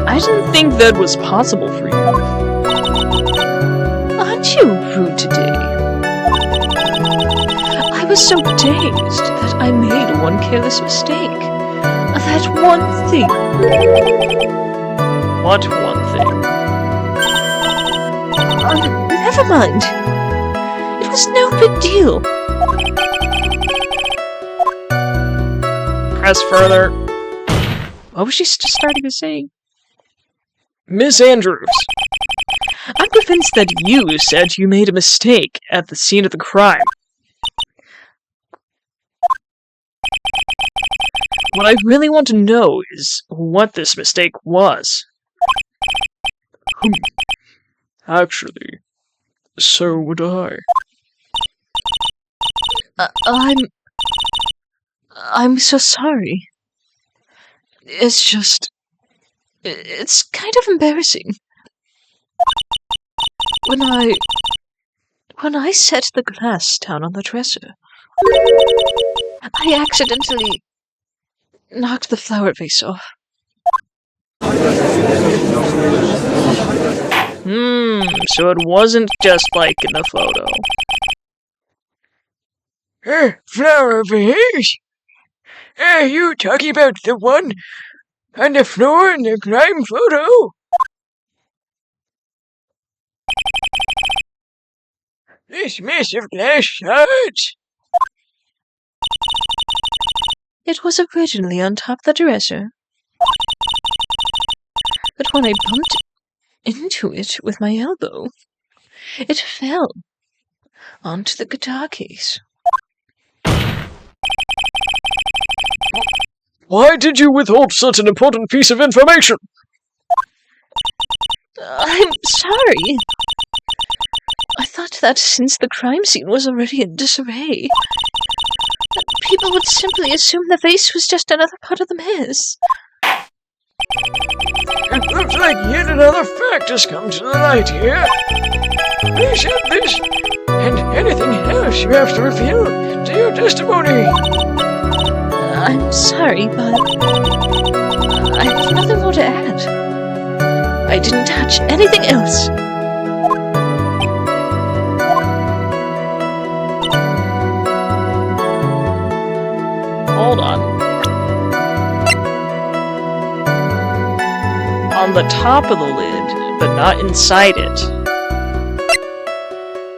I didn't think that was possible for you. Aren't you rude today? I was so dazed that I made one careless mistake. that one thing. What one thing? Never mind. It was no big deal. Press further. What was she starting to say? Miss Andrews. I'm convinced that you said you made a mistake at the scene of the crime. What I really want to know is what this mistake was. Actually, so would I. I'm so sorry. It's kind of embarrassing. When I set the glass down on the dresser, I accidentally knocked the flower vase off. So it wasn't just like in the photo. Flower vase? You talking about the one on the floor in the crime photo? This massive glass shards? It was originally on top of the dresser, but when I bumped into it with my elbow, it fell onto the guitar case. Why did you withhold such an important piece of information? I'm sorry. I thought that since the crime scene was already in disarray, people would simply assume the vase was just another part of the mess. It looks like yet another fact has come to the light here. Please add this and anything else you have to reveal to your testimony. I'm sorry, but I have nothing more to add. I didn't touch anything else. Hold on. On the top of the lid, but not inside it.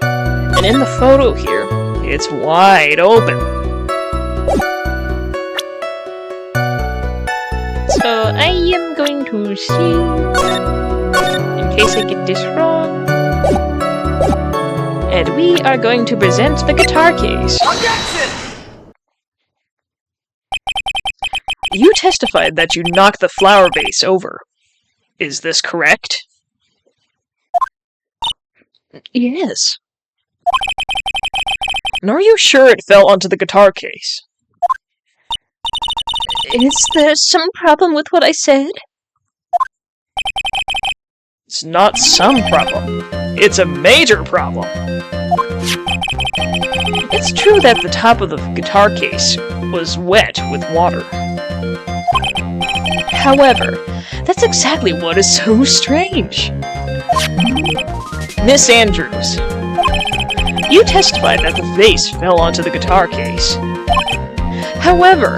And in the photo here, it's wide open. So I am going to see, in case I get this wrong. And we are going to present the guitar case. You testified that you knocked the flower vase over. Is this correct? Yes. And are you sure it fell onto the guitar case? Is there some problem with what I said? It's not some problem. It's a major problem. It's true that the top of the guitar case was wet with water. However, that's exactly what is so strange. Miss Andrews, you testified that the vase fell onto the guitar case. However,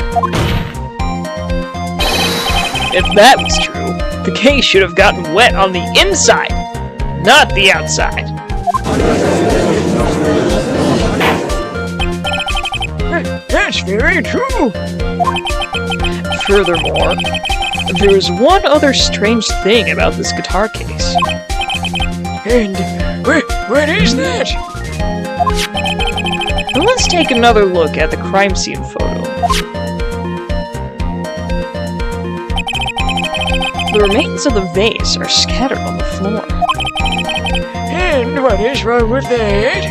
if that was true, the case should have gotten wet on the inside, not the outside. That's very true. Furthermore, there is one other strange thing about this guitar case. And what is that? Now let's take another look at the crime scene photo. The remains of the vase are scattered on the floor. And what is wrong with that?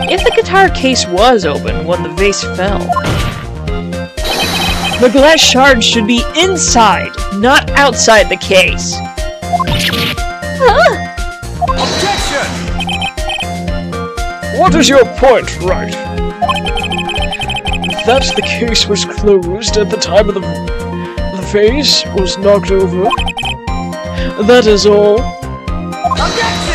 If the guitar case was open when the vase fell, the glass shards should be inside, not outside the case. Objection! What is your point, Wright? That the case was closed at the time of the vase was knocked over. That is all. Objection!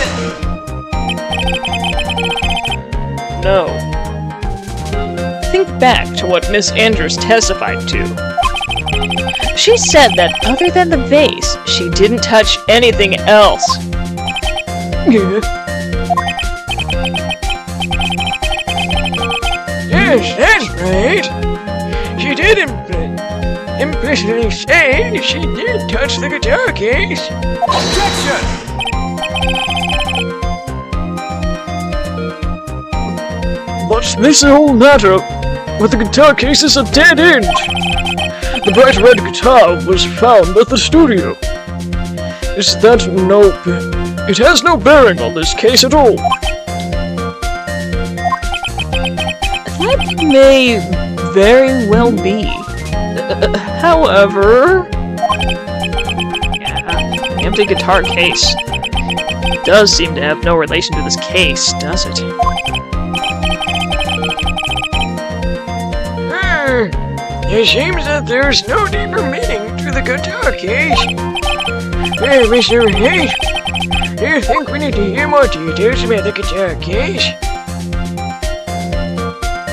No. Think back to what Miss Andrews testified to. She said that other than the vase, she didn't touch anything else. Yeah. Yes, that's right. She did implicitly say she did touch the guitar case. Objection! But this whole matter with the guitar case is a dead end. The bright red guitar was found at the studio. It has no bearing on this case at all. That may very well be. However... Yeah, the empty guitar case does seem to have no relation to this case, does it? It seems that there's no deeper meaning to the guitar case. Hey, Mr. Wright, do you think we need to hear more details about the guitar case?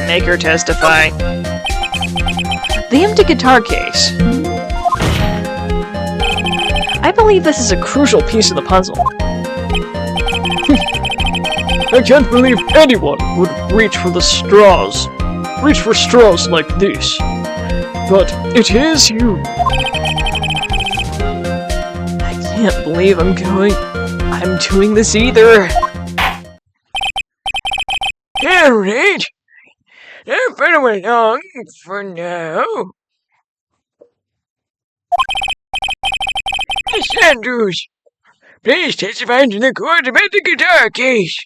Make her testify. The empty guitar case. I believe this is a crucial piece of the puzzle. I can't believe anyone would reach for straws like this. But it is you. I can't believe I'm doing this either. Alright, I'll follow along for now. Miss Andrews, please testify to the court about the guitar case.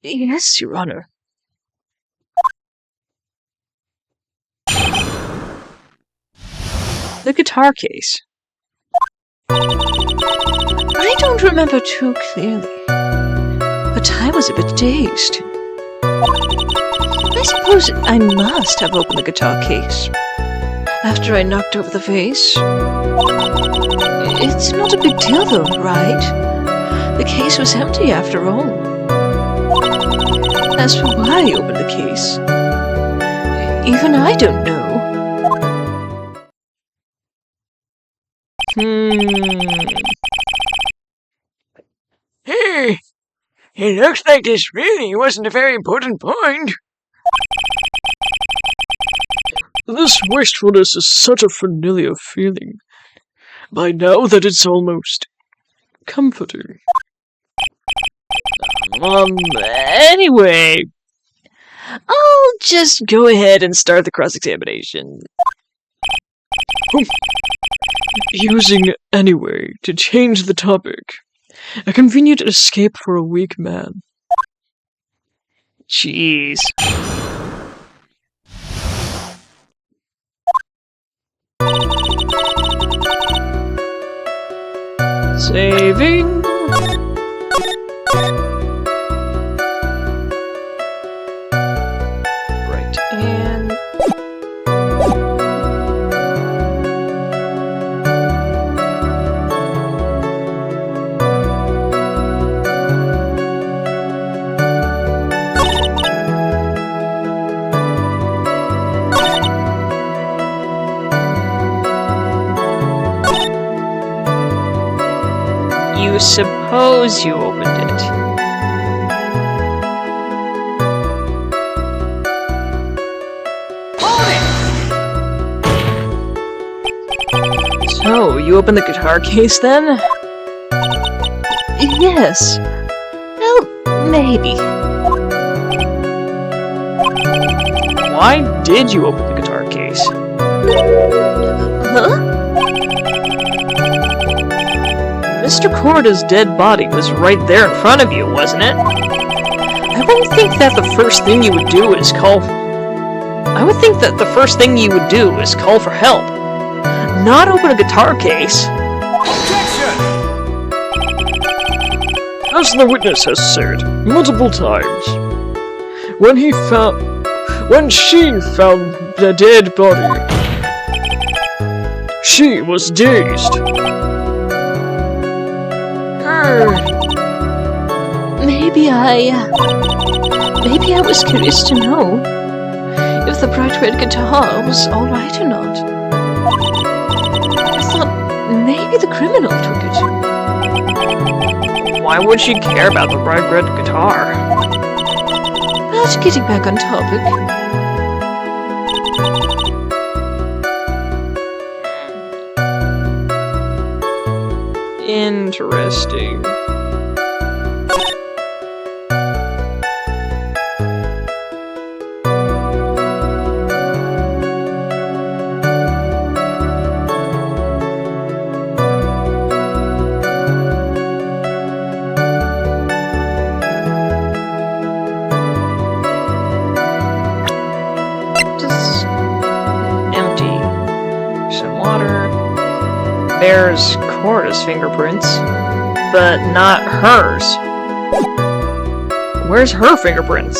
Yes, Your Honor. The guitar case. I don't remember too clearly, but I was a bit dazed. I suppose I must have opened the guitar case after I knocked over the vase. It's not a big deal though, right? The case was empty after all. As for why I opened the case, even I don't know. Hey, it looks like this really wasn't a very important point. This wastefulness is such a familiar feeling. By now that it's almost comforting. Anyway, I'll just go ahead and start the cross-examination. Using anyway to change the topic. A convenient escape for a weak man. Jeez. Saving. Right, and... You suppose you opened it. So, you opened the guitar case then? Yes. Well, maybe. Why did you open the guitar case? Huh? Mr. Corda's dead body was right there in front of you, wasn't it? I wouldn't think that the first thing you would do is call... I would think that the first thing you would do is call for help. Not open a guitar case. Objection! As the witness has said multiple times, when she found the dead body, she was dazed. Maybe I was curious to know. the bright red guitar was alright or not. I thought maybe the criminal took it. Why would she care about the bright red guitar? But getting back on topic. Interesting. Just Empty. Some water. There's Cora's fingerprints, but not hers. Where's her fingerprints?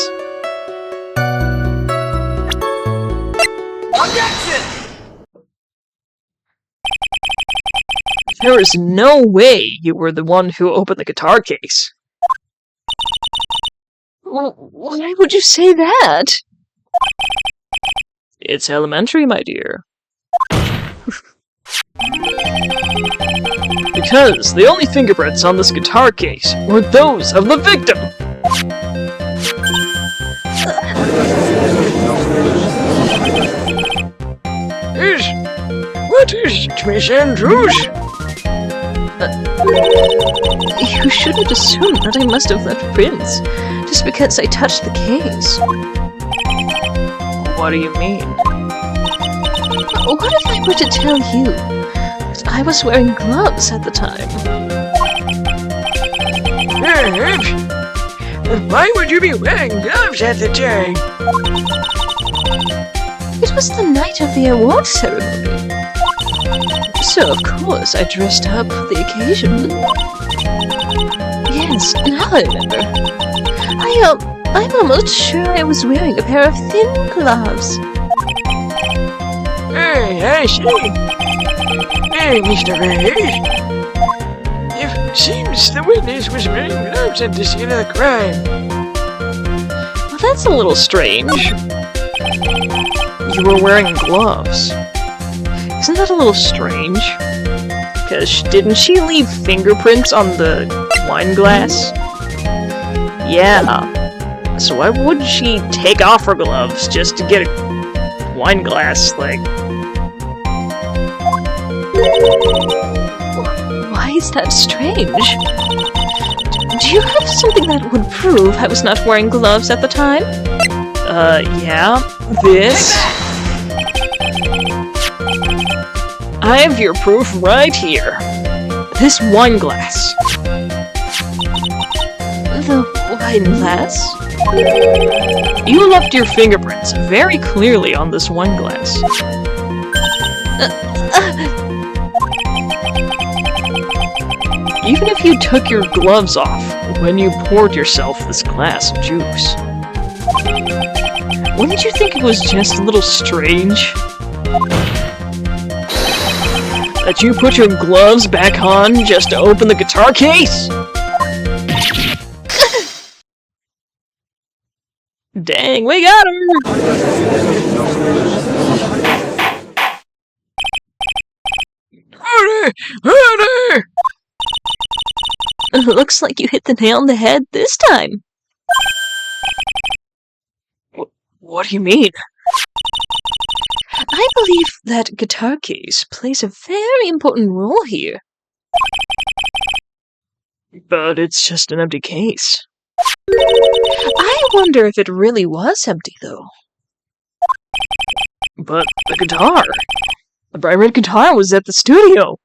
Objection! There is no way you were the one who opened the guitar case. why would you say that? It's elementary, my dear. Because the only fingerprints on this guitar case were those of the victim. What is it, Miss Andrews? You shouldn't assume that I must have left prints just because I touched the case. What do you mean? What if I were to tell you that I was wearing gloves at the time? Why would you be wearing gloves at the time? It was the night of the award ceremony. So, of course, I dressed up for the occasion. Yes, now I remember. I'm almost sure I was wearing a pair of thin gloves. Hey, I see. Hey, Mr. Wright. It seems the witness was wearing gloves at the scene of the crime. Well, that's a little strange. You were wearing gloves. Isn't that a little strange? Because didn't she leave fingerprints on the wine glass? Yeah. So why would she take off her gloves just to get a wine glass, like... Why is that strange? Do you have something that would prove I was not wearing gloves at the time? Yeah. This? I have your proof right here. This wine glass. The wine glass? You left your fingerprints very clearly on this wine glass. Even if you took your gloves off when you poured yourself this glass of juice, wouldn't you think it was just a little strange that you put your gloves back on just to open the guitar case? Dang, we got her! Order! Looks like you hit the nail on the head this time. What do you mean? I believe that guitar case plays a very important role here. But it's just an empty case. I wonder if it really was empty, though. But the guitar! The bright red guitar was at the studio!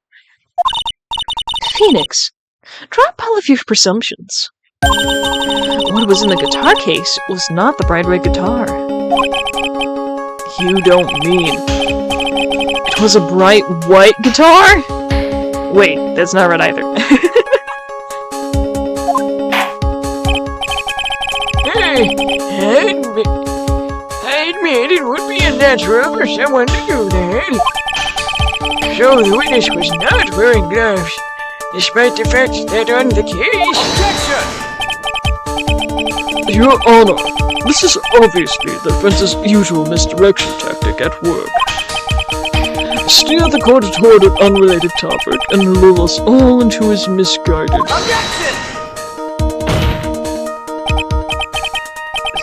Phoenix, drop all of your presumptions. What was in the guitar case was not the bright red guitar. You don't mean... It was a bright white guitar? Wait, that's not right either. Hey, I admit it would be unnatural for someone to do that. So the witness was not wearing gloves, despite the fact that on the case... Objection! Your Honor, this is obviously the friend's usual misdirection tactic at work. Steer the court toward an unrelated topic and lull us all into his misguided... Objection!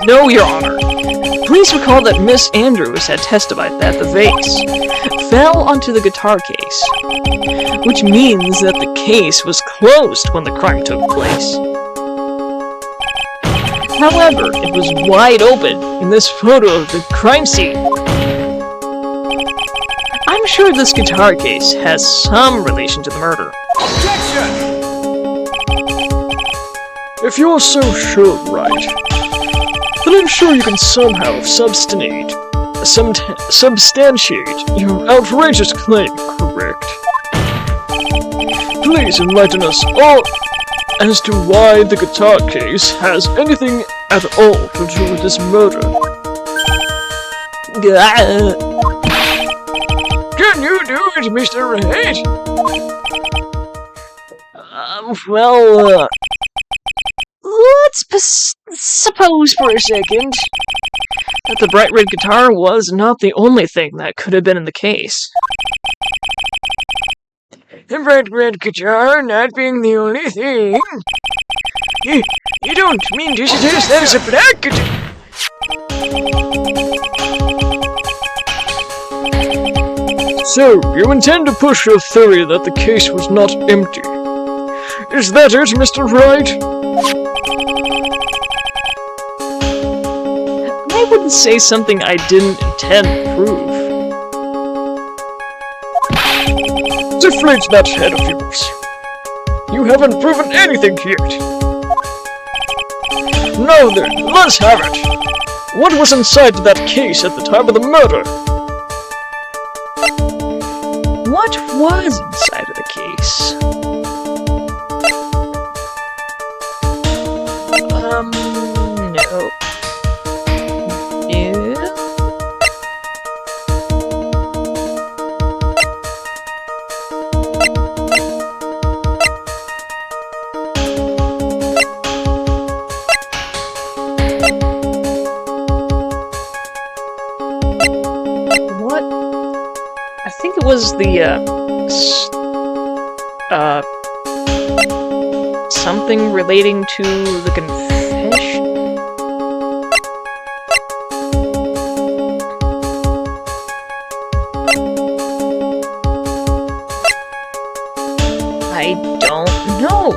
No, Your Honor. Please recall that Miss Andrews had testified that the vase fell onto the guitar case, which means that the case was closed when the crime took place. However, it was wide open in this photo of the crime scene. I'm sure this guitar case has some relation to the murder. Objection! If you're so sure, Wright, then I'm sure you can somehow substantiate your outrageous claim, correct? Please enlighten us all as to why the guitar case has anything at all to do with this murder. Can you do it, Mr. Wright? Let's suppose for a second that the bright red guitar was not the only thing that could have been in the case. The bright red guitar not being the only thing. You don't mean to suggest that it's a black guitar? So, you intend to push your theory that the case was not empty. Is that it, Mr. Wright? I wouldn't say something I didn't intend to prove. Deflate that head of yours. You haven't proven anything yet. Now then, let's have it. What was inside that case at the time of the murder? What was inside of the case? No. What? I think it was the, something relating to the confession? I don't know.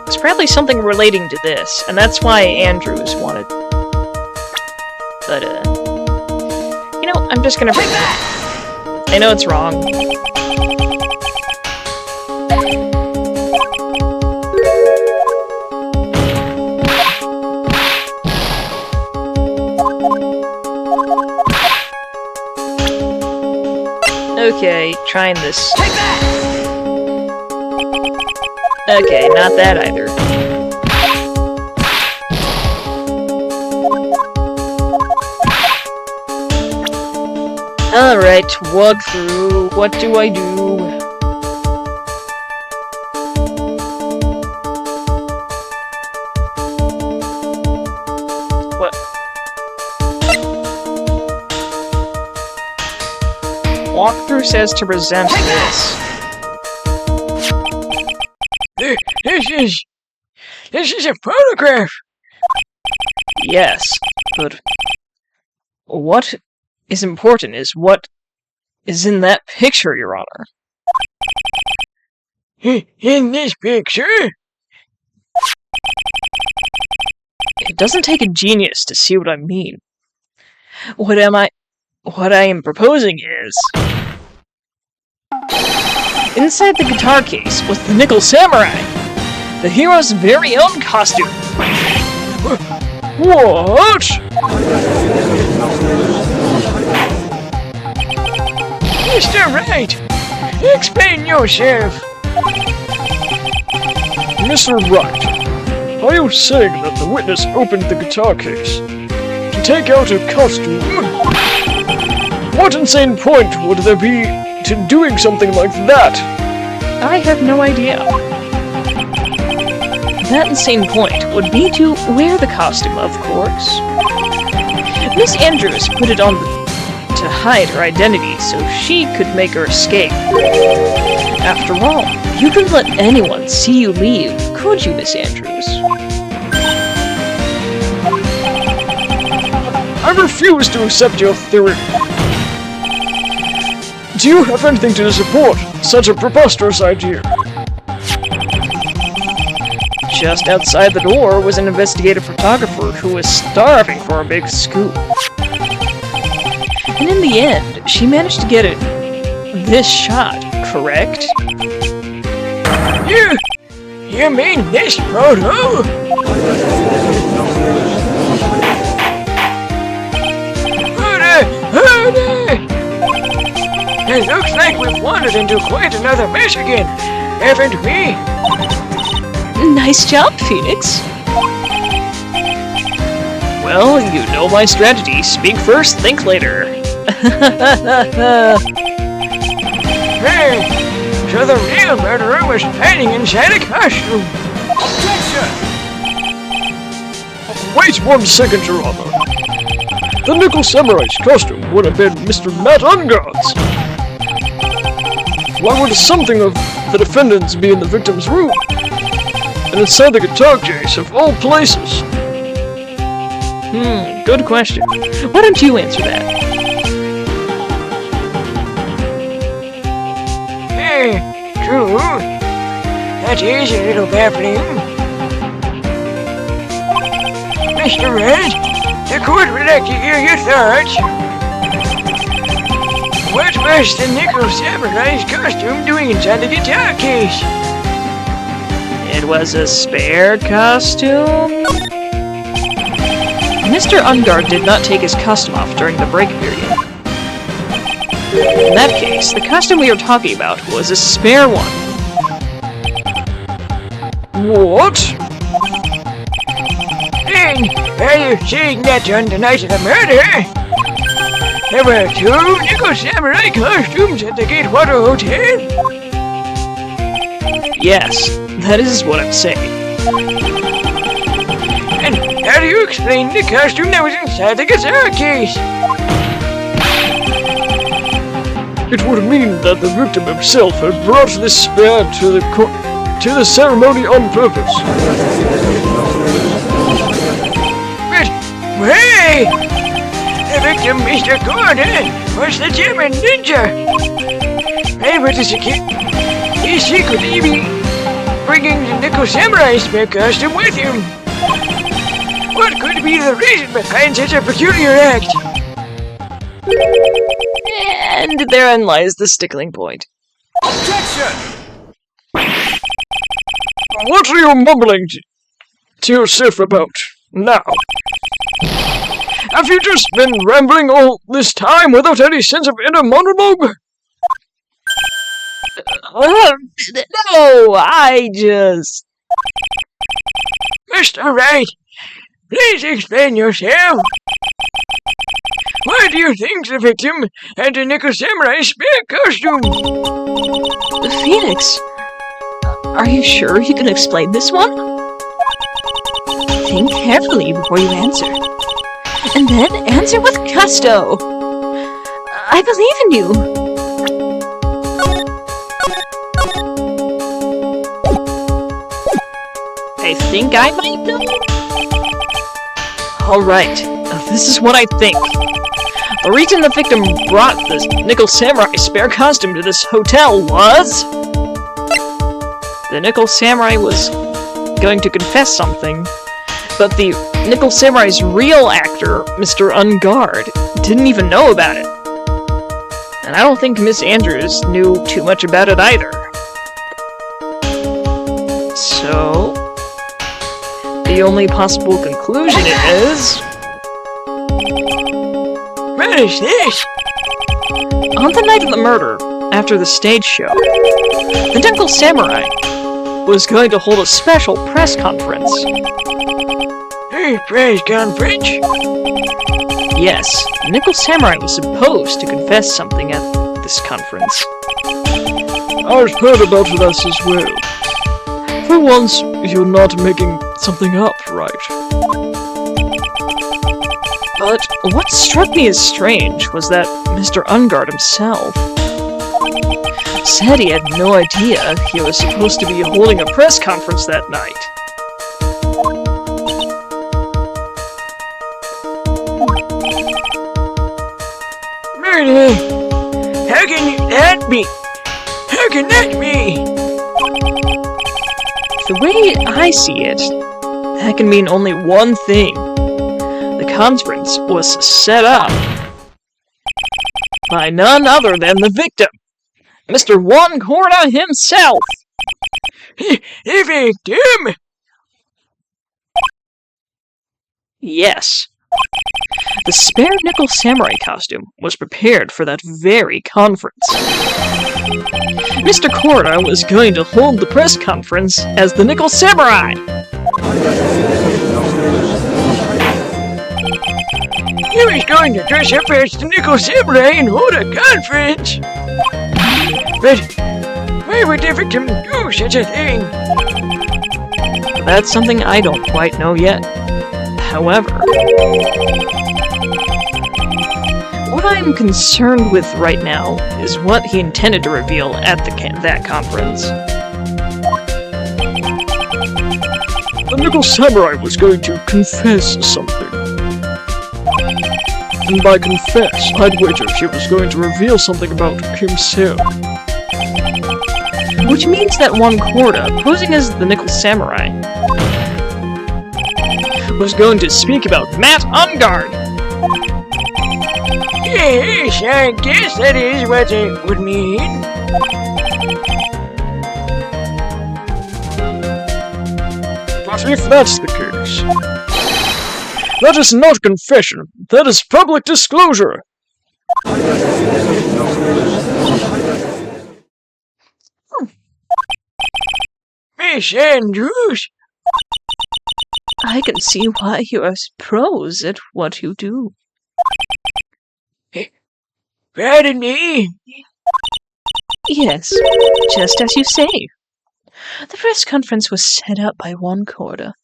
It's probably something relating to this, and that's why Andrews wanted. But, you know, I'm just gonna bring that. I know it's wrong. Okay, trying this. Okay, not that either. Alright, walkthrough. What do I do? What? Walkthrough says to present this. This is a photograph. Yes, but what is important is what is in that picture, Your Honor. In this picture? It doesn't take a genius to see what I mean. What I am proposing is... inside the guitar case was the Nickel Samurai, the hero's very own costume. What? Mr. Wright, explain yourself. Mr. Wright, Are you saying that the witness opened the guitar case to take out a costume? What insane point would there be to doing something like that? I have no idea. That insane point would be to wear the costume, of course. Miss Andrews put it on to hide her identity so she could make her escape. After all, you couldn't let anyone see you leave, could you, Miss Andrews? I refuse to accept your theory. Do you have anything to support such a preposterous idea? Just outside the door was an investigative photographer who was starving for a big scoop. And in the end, she managed to get this shot, correct? You mean this photo? Hooray! It looks like we've wandered into quite another mess again, haven't we? Nice job, Phoenix. Well, you know my strategy. Speak first, think later. Hey, so the real murderer was hiding inside a costume. Objection! Wait 1 second, Your Honor. The Nickel Samurai's costume would have been Mr. Matt Ungard's. Why would something of the defendant's be in the victim's room? And inside the guitar case, of all places? Good question. Why don't you answer that? True. That is a little baffling. Mr. Wright, the court would like to hear your thoughts. What was the Nickel Samurai's costume doing inside the guitar case? It was a spare costume? Mr. Ungard did not take his costume off during the break period. In that case, the costume we are talking about was a spare one. What? And are you saying that on the night of the murder? There were 2 Nickel Samurai costumes at the Gatewater Hotel? Yes, that is what I'm saying. And how do you explain the costume that was inside the guitar case? It would mean that the victim himself had brought this spare to the ceremony on purpose. But wait! The victim, Mr. Gordon, was the German ninja. And with he's secretly bringing the Nickel Samurai spare costume with him. What could be the reason behind such a peculiar act? And therein lies the stickling point. Objection! What are you mumbling to yourself about now? Have you just been rambling all this time without any sense of inner monologue? No, I just... Mr. Wright, please explain yourself. Why do you think the victim had a Nickel Samurai spare costume? Phoenix, are you sure you can explain this one? Think carefully before you answer. And then answer with gusto. I believe in you. I think I might know. Alright, this is what I think. The reason the victim brought this Nickel Samurai spare costume to this hotel was... the Nickel Samurai was going to confess something, but the Nickel Samurai's real actor, Mr. Ungard, didn't even know about it. And I don't think Miss Andrews knew too much about it either. So... the only possible conclusion is... What is this? on the night of the murder, after the stage show, the Nickel Samurai was going to hold a special press conference. Hey, press conference? Yes, the Nickel Samurai was supposed to confess something at this conference. I've heard about this as well. For once, you're not making something up, right? But what struck me as strange was that Mr. Ungard himself said he had no idea he was supposed to be holding a press conference that night. Really? How can that be? How can that be? The way I see it, that can mean only one thing. The conference was set up by none other than the victim, Mr. Juan Corda himself. The victim? Yes. The spare nickel samurai costume was prepared for that very conference. Mr. Corda was going to hold the press conference as the Nickel Samurai. He was going to dress up as the Nickel Samurai and hold a conference. But why would the victim do such a thing? That's something I don't quite know yet. However, what I'm concerned with right now is what he intended to reveal at that conference. The Nickel Samurai was going to confess something. And by confess, I'd wager she was going to reveal something about himself. Which means that Juan Corda, posing as the Nickel Samurai, was going to speak about Matt Ungard. Yes, I guess that is what it would mean. But if that's the case, that is not confession, that is public disclosure. Miss Andrews? I can see why you are pros at what you do. Pardon me? Yes, just as you say. The press conference was set up by Juan Corda.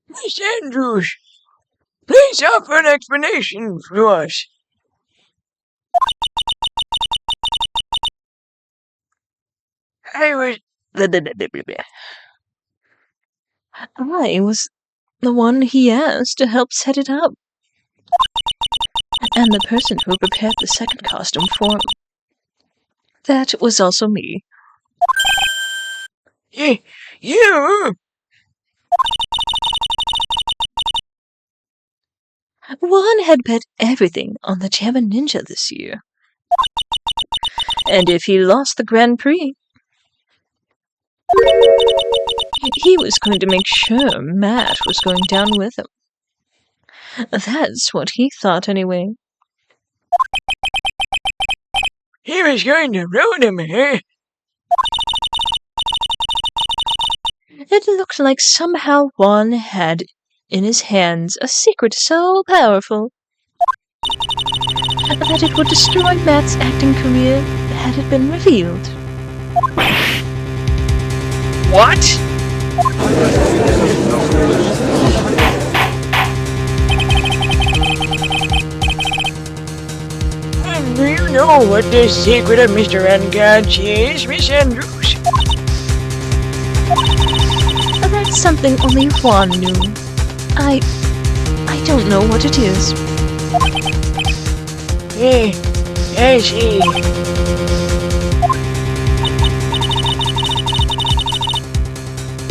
Miss Andrews, please offer an explanation to us. I was the one he asked to help set it up. And the person who prepared the second costume for him. That was also me. You? Juan had bet everything on the Java Ninja this year. And if he lost the Grand Prix, he was going to make sure Matt was going down with him. That's what he thought anyway. He was going to ruin him, eh? It looked like somehow Juan had in his hands a secret so powerful that it would destroy Matt's acting career had it been revealed. What? And do you know what the secret of Mr. Ungard is, Miss Andrews? That's something only Juan knew. I don't know what it is. I see.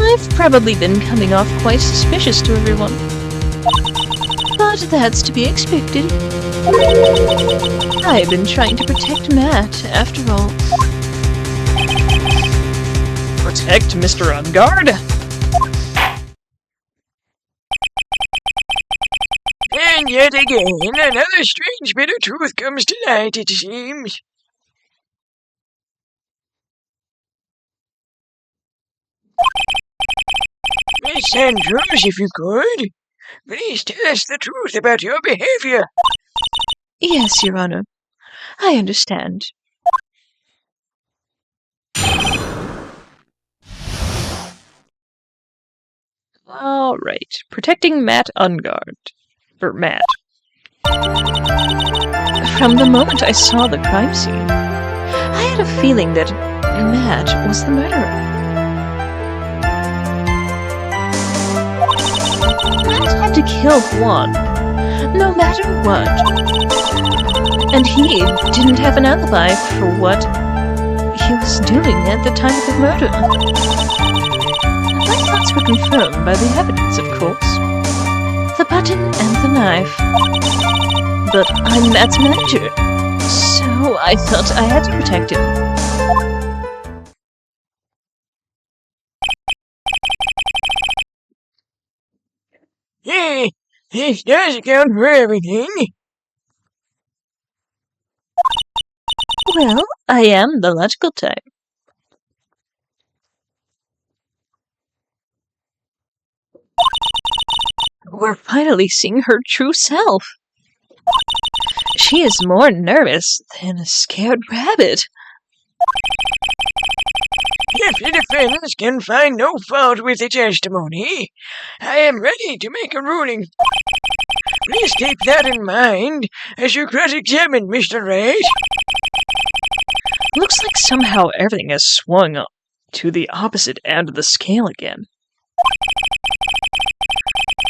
I've probably been coming off quite suspicious to everyone. But that's to be expected. I've been trying to protect Matt, after all. Protect Mr. Ungard? And yet again, another strange bit of truth comes to light, it seems. Miss Andrews, if you could, please tell us the truth about your behavior. Yes, Your Honor. I understand. All right. Protecting Matt Ungard. Matt. From the moment I saw the crime scene, I had a feeling that Matt was the murderer. Matt had to kill Juan, no matter what. And he didn't have an alibi for what he was doing at the time of the murder. My thoughts were confirmed by the evidence, of course. The button and the knife. But I'm Matt's manager, so I felt I had to protect him. Hey, this does account for everything. Well, I am the logical type. We're finally seeing her true self. She is more nervous than a scared rabbit. If the defense can find no fault with the testimony, I am ready to make a ruling. Please keep that in mind as you cross-examine Mr. Wright. Looks like somehow everything has swung up to the opposite end of the scale again.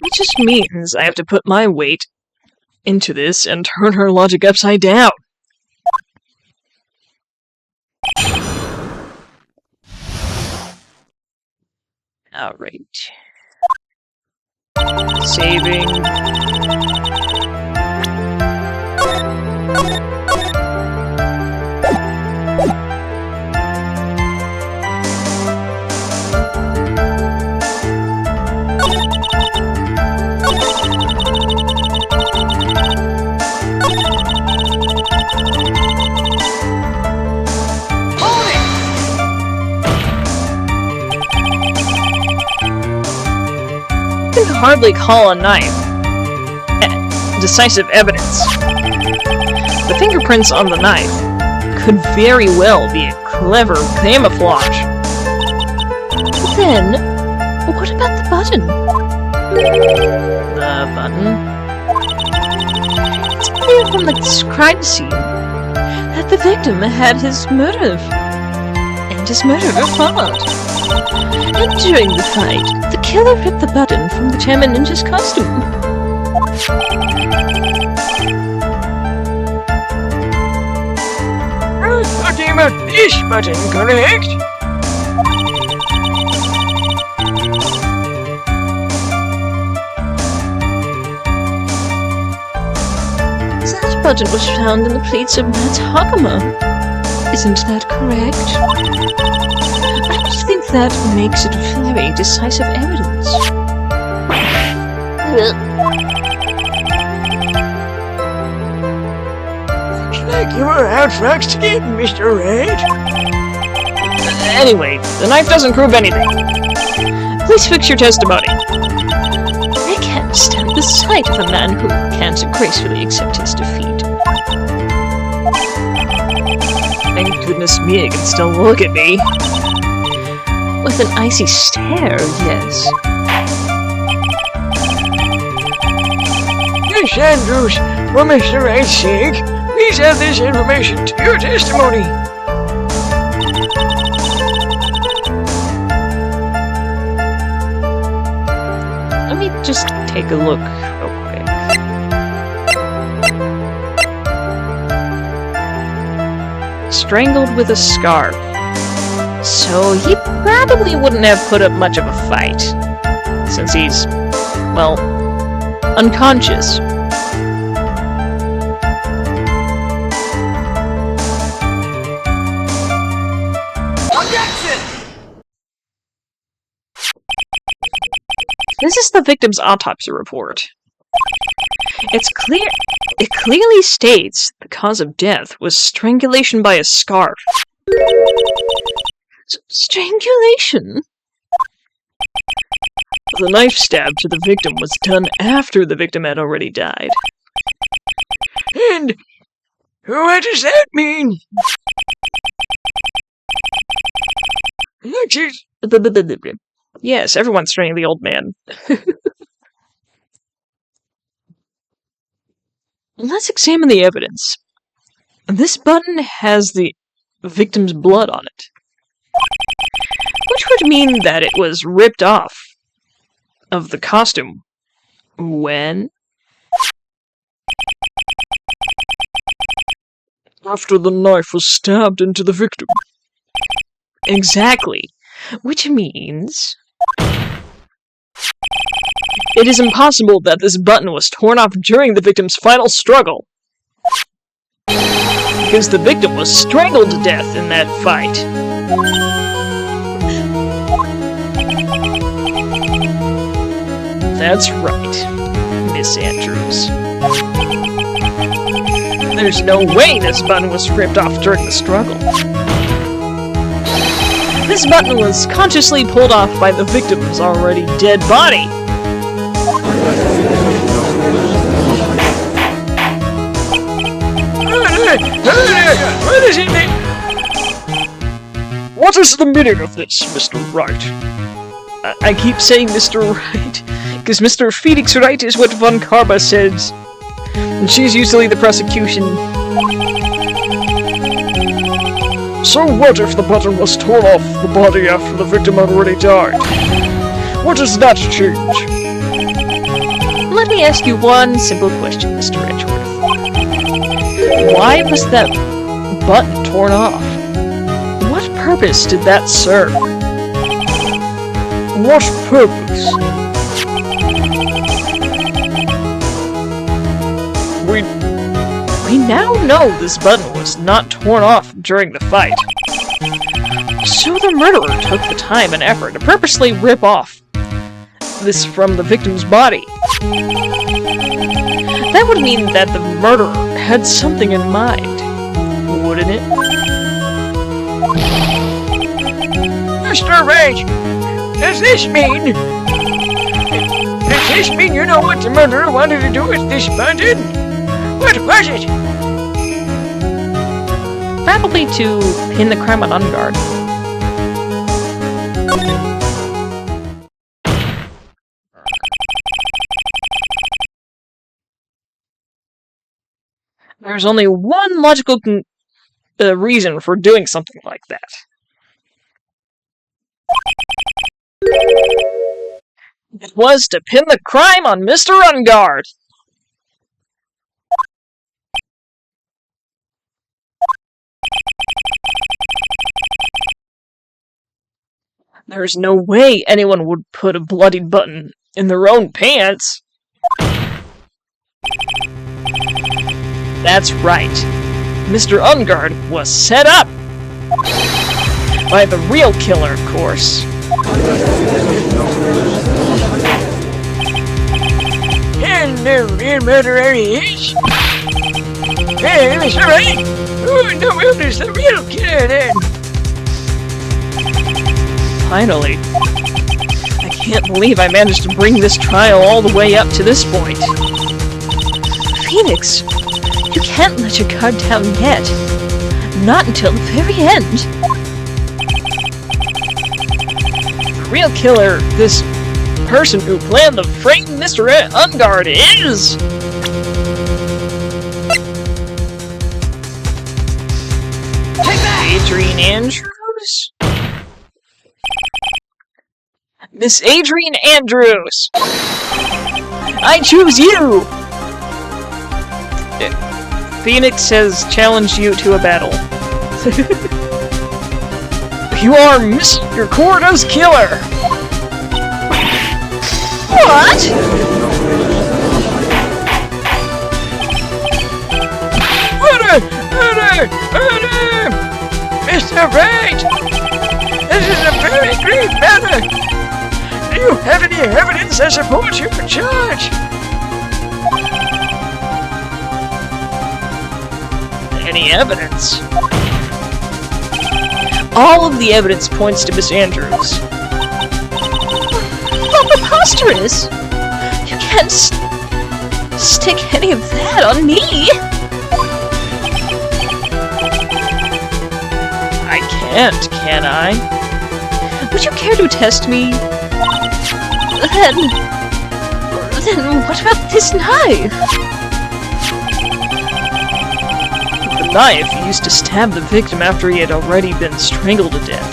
Which just means I have to put my weight into this and turn her logic upside down. Alright. Saving. You can hardly call a knife decisive evidence. The fingerprints on the knife could very well be a clever camouflage. But then, what about the button? The button? It's clear from the crime scene that the victim had his motive, and his murderer followed. And during the fight, the killer ripped the button from the chairman ninja's costume. We're talking about this button, correct? That button was found in the plates of Matt's Hakama. Isn't that correct? I would think that makes it very decisive evidence. Looks like you were out for again, Mr. Wright. Anyway, the knife doesn't prove anything. Please fix your testimony. I can't stand the sight of a man who can't gracefully accept his defeat. Thank goodness Mia can still look at me. With an icy stare, yes. Miss Andrews, for Mr. Wright's sake, please add this information to your testimony. Let me just take a look real quick. Strangled with a scarf. So he probably wouldn't have put up much of a fight, since he's, well, unconscious. Objection! This is the victim's autopsy report. It clearly states the cause of death was strangulation by a scarf. Strangulation? The knife stab to the victim was done after the victim had already died. And what does that mean? Alexis, Yes, everyone's training the old man. Let's examine the evidence. This button has the victim's blood on it, which would mean that it was ripped off of the costume when? After the knife was stabbed into the victim. Exactly. Which means it is impossible that this button was torn off during the victim's final struggle, because the victim was strangled to death in that fight. That's right, Miss Andrews. There's no way this button was ripped off during the struggle. This button was consciously pulled off by the victim's already dead body. what is it? What is the meaning of this, Mr. Wright? I keep saying Mr. Wright, because Mr. Felix Wright is what Von Karma says. And she's usually the prosecution. So what if the button was torn off the body after the victim had already died? What does that change? Let me ask you one simple question, Mr. Edgeworth. Why was that button torn off? What purpose did that serve? What purpose? We now know this button was not torn off during the fight. So the murderer took the time and effort to purposely rip off this from the victim's body. That would mean that the murderer had something in mind, wouldn't it? Mr. Wright, does this mean you know what the murderer wanted to do with this button? What was it? Probably to pin the crime on Ungard. There's only one logical reason for doing something like that. It was to pin the crime on Mr. Ungard. There's no way anyone would put a bloodied button in their own pants. That's right. Mr. Ungard was set up! By the real killer, of course. And the real murderer is... Hey, Mr. Wright! Who in the world is the real killer then? Finally. I can't believe I managed to bring this trial all the way up to this point. Phoenix, you can't let your guard down yet. Not until the very end. The real killer, this person who planned to frame Mr. Ungard is... Adrian Andrews? Miss Adrian Andrews! I choose you! Phoenix has challenged you to a battle. You are Mr. Cordo's killer! What? Murder! Mr. Wright! This is a very grave matter! Do you have any evidence that supports your charge? any evidence. All of the evidence points to Miss Andrews. How preposterous! You can't stick any of that on me! I can't, can I? Would you care to test me? Then what about this knife? The knife used to stab the victim after he had already been strangled to death.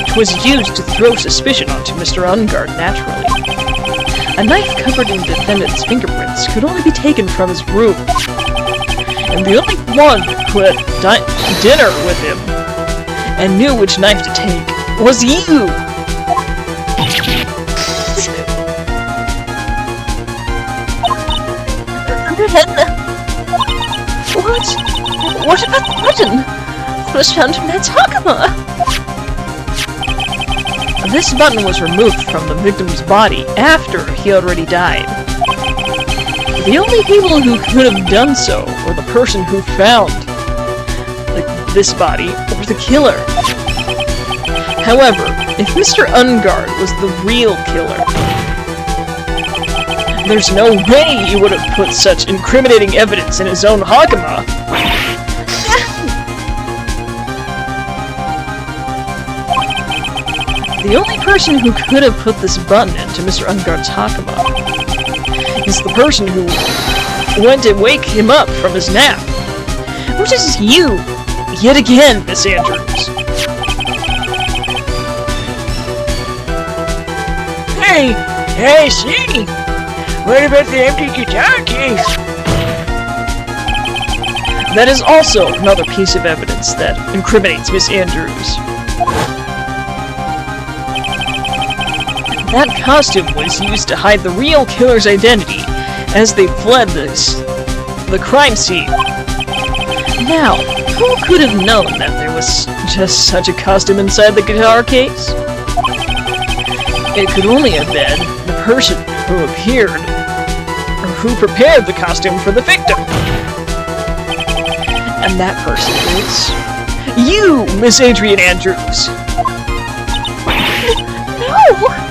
It was used to throw suspicion onto Mr. Ungard naturally. A knife covered in the defendant's fingerprints could only be taken from his room. And the only one who had dinner with him and knew which knife to take was you! What about the button? It was found in Matt's Hakama! This button was removed from the victim's body after he already died. The only people who could have done so were the person who found this body or the killer. However, if Mr. Ungard was the real killer, there's no way he would have put such incriminating evidence in his own Hakama. The only person who could have put this button into Mr. Ungard's Hakama is the person who went to wake him up from his nap, which is you, yet again, Miss Andrews. Hey, see? What about the empty guitar case? That is also another piece of evidence that incriminates Miss Andrews. That costume was used to hide the real killer's identity as they fled the crime scene. Now, who could have known that there was just such a costume inside the guitar case? It could only have been the person who appeared, or who prepared the costume for the victim. And that person is you, Miss Adrian Andrews. No!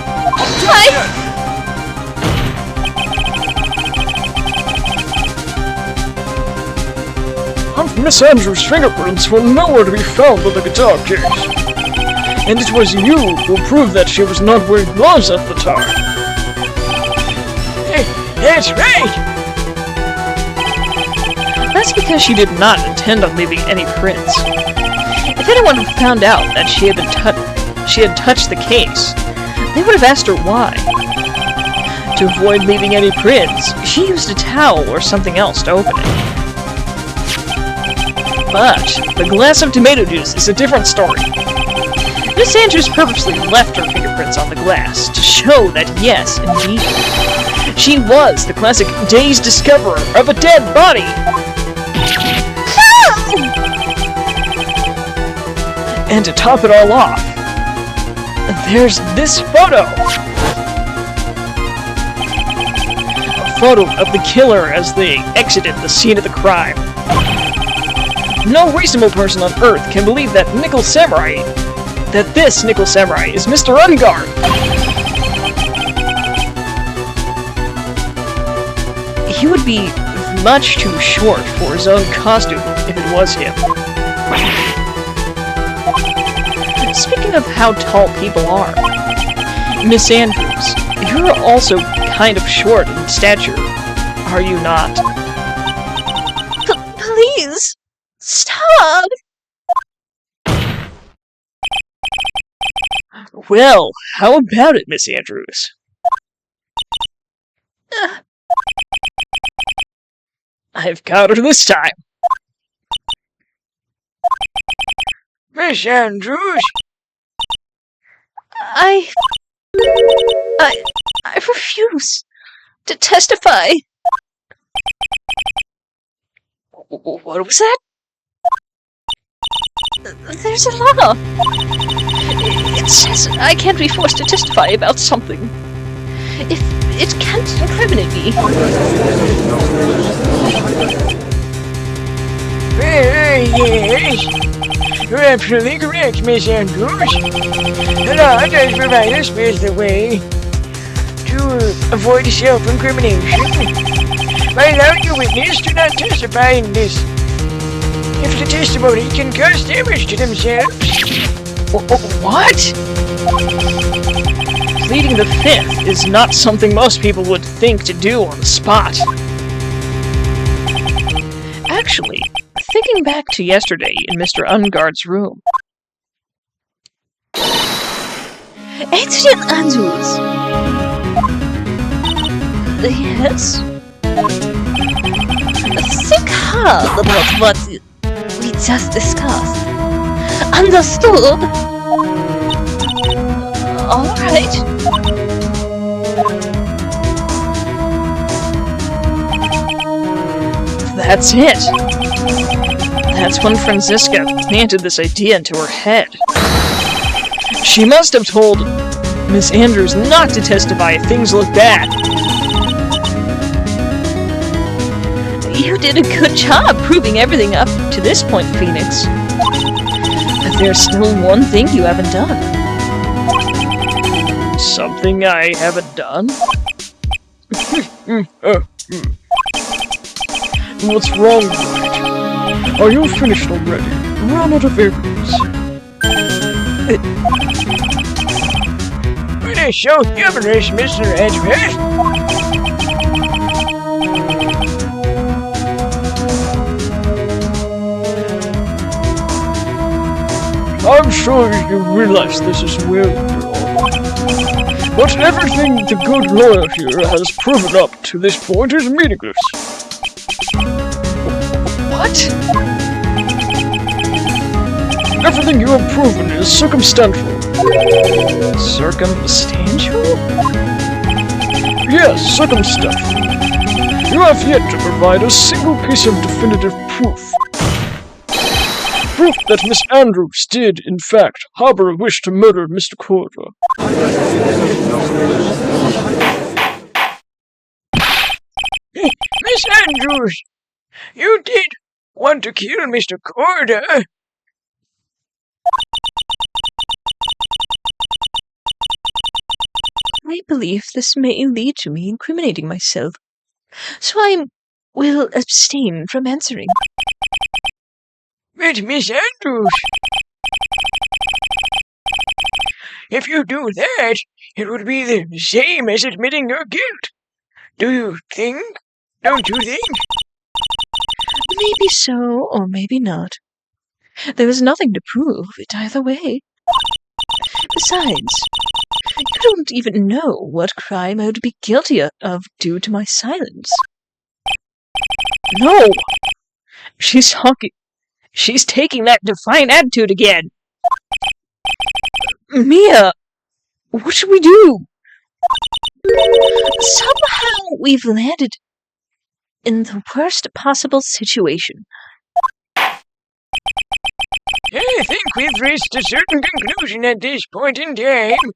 Miss Andrews' fingerprints were nowhere to be found on the guitar case. And it was you who proved that she was not wearing gloves at the time. Hey, that's right! That's because she did not intend on leaving any prints. If anyone had found out that she had touched the case, they would have asked her why. To avoid leaving any prints, she used a towel or something else to open it. But the glass of tomato juice is a different story. Miss Andrews purposely left her fingerprints on the glass to show that yes, indeed, she was the classic dazed discoverer of a dead body! And to top it all off, there's this photo! A photo of the killer as they exited the scene of the crime. No reasonable person on Earth can believe that this Nickel Samurai is Mr. Ungard! He would be much too short for his own costume if it was him. Speaking of how tall people are, Miss Andrews, you're also kind of short in stature, are you not? Please! Stop! Well, how about it, Miss Andrews? I've got her this time. Miss Andrews? I refuse to testify. What was that? There's a law. It says I can't be forced to testify about something if it can't incriminate me. Yes. You're absolutely correct, Miss Andrews. The law does provide us with the way to avoid self-incrimination by allowing a witness to not testify in this if the testimony can cause damage to themselves. What? Pleading the fifth is not something most people would think to do on the spot. Actually, thinking back to yesterday in Mr. Unguard's room. Agent Andrews! Yes? Think hard about what we just discussed. Understood? Alright. That's it. That's when Franziska planted this idea into her head. She must have told Miss Andrews not to testify if things look bad. You did a good job proving everything up to this point, Phoenix. But there's still one thing you haven't done. Something I haven't done? What's wrong, Wright? Are you finished already? Run out of evidence. What is so humorous, Mr. Edgeworth? I'm sure you realize this is well, but everything the good lawyer here has proven up to this point is meaningless. What? Everything you have proven is circumstantial. Circumstantial? Yes, circumstantial. You have yet to provide a single piece of definitive proof. Proof that Miss Andrews did, in fact, harbor a wish to murder Mr. Corder. Miss Andrews, you did want to kill Mr. Corder. I believe this may lead to me incriminating myself, so I will abstain from answering. But Miss Andrews, if you do that, it would be the same as admitting your guilt. Do you think? Don't you think? Maybe so, or maybe not. There is nothing to prove it either way. Besides, you don't even know what crime I would be guilty of due to my silence. No! She's taking that defiant attitude again. Mia, what should we do? Somehow we've landed in the worst possible situation. I think we've reached a certain conclusion at this point in time.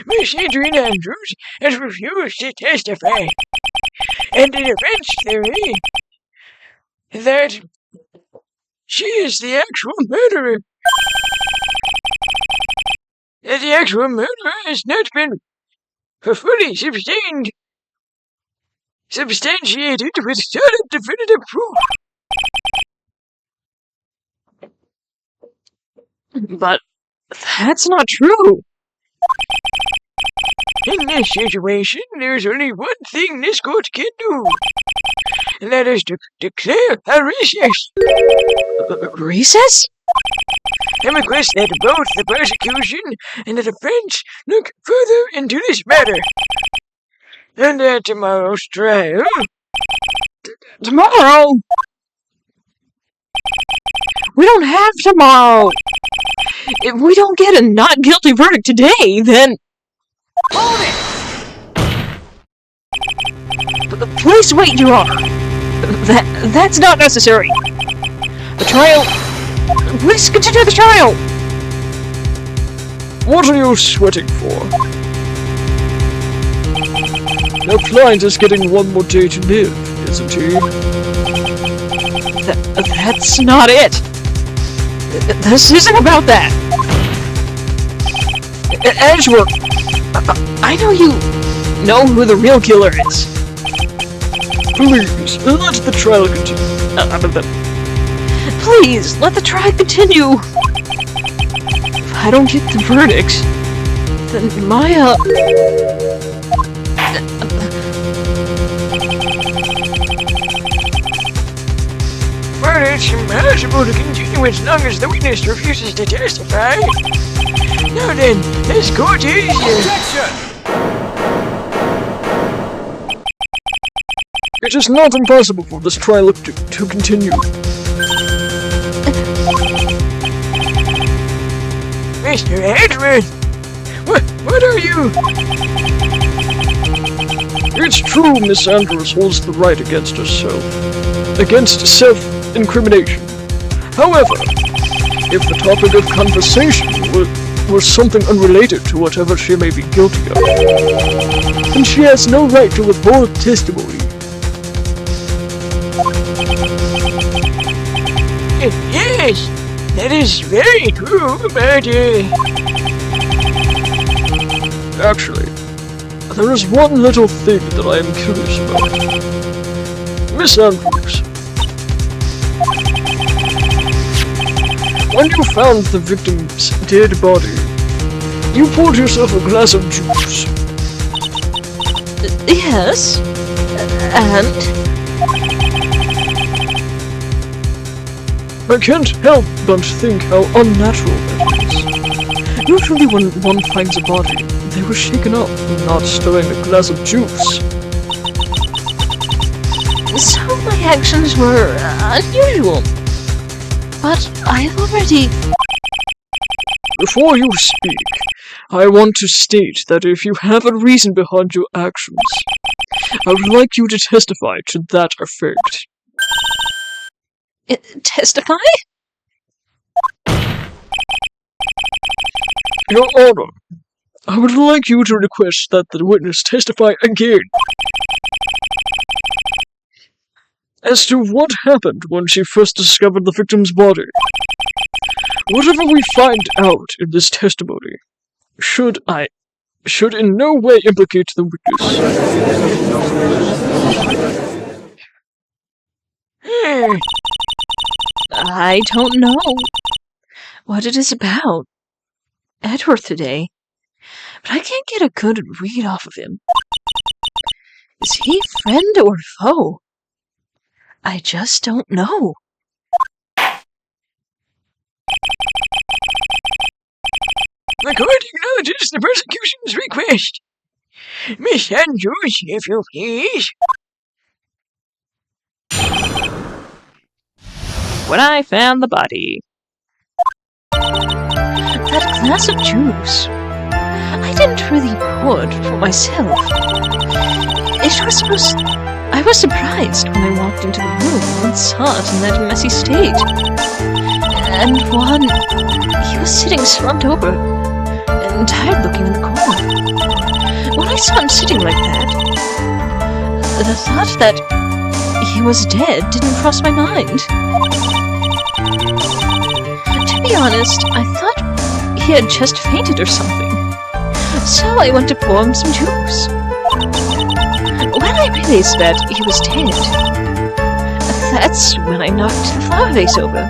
Miss Adrian Andrews has refused to testify, and the defense theory that she is the actual murderer. That the actual murderer has not been fully substantiated with solid definitive proof. But that's not true. In this situation, there's only one thing this court can do, and that is to declare a recess. Recess? And request that both the prosecution and the defense look further into this matter. And at tomorrow's trial... Tomorrow? We don't have tomorrow. If we don't get a not guilty verdict today, then... Hold it! Please wait, Your Honor. That's not necessary. The trial... Please continue the trial! What are you sweating for? Your client is getting one more day to live, isn't he? That's not it. This isn't about that. Edgeworth, I know you know who the real killer is. Please, let the trial continue. Please, let the trial continue. If I don't get the verdict, then Maya... But it's impossible to continue as long as the witness refuses to testify. Now then, this court is... It is not impossible for this trial to continue. Mr. Edgeworth! What are you? It's true Miss Andrews holds the right against herself. Against self-incrimination. However, if the topic of conversation was something unrelated to whatever she may be guilty of, then she has no right to withhold testimony. Yes, that is very true, but Actually, there is one little thing that I am curious about. Miss Andrews, when you found the victim's dead body, you poured yourself a glass of juice. Yes. And? I can't help but think how unnatural that is. Usually when one finds a body, they were shaken up, not stirring a glass of juice. So my actions were unusual. But I've already... Before you speak, I want to state that if you have a reason behind your actions, I would like you to testify to that effect. testify? Your Honor, I would like you to request that the witness testify again as to what happened when she first discovered the victim's body. Whatever we find out in this testimony should in no way implicate the witness. I don't know what it is about Edgeworth today, but I can't get a good read off of him. Is he friend or foe? I just don't know. The court acknowledges the prosecution's request. Miss Andrews, if you please. When I found the body. That glass of juice. I didn't really pour it for myself. I was surprised when I walked into the room and saw it in that messy state. And he was sitting slumped over and tired looking in the corner. When I saw him sitting like that, the thought that he was dead didn't cross my mind. To be honest, I thought he had just fainted or something. So I went to pour him some juice. When I realized that he was dead, that's when I knocked the flower vase over.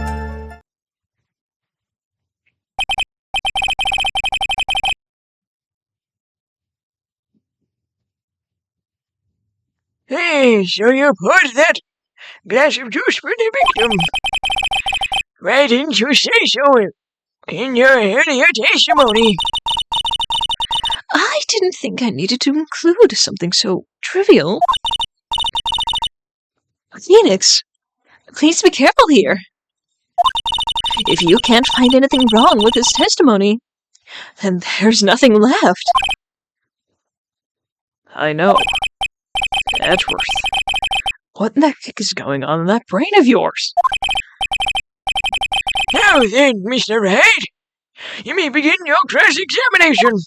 Hey, so you poured that glass of juice for the victim. Why didn't you say so in your earlier testimony? I didn't think I needed to include something so trivial. Phoenix, please be careful here. If you can't find anything wrong with his testimony, then there's nothing left. I know. Edgeworth. What in the heck is going on in that brain of yours? Now then, Mr. Wright, you may begin your cross-examination.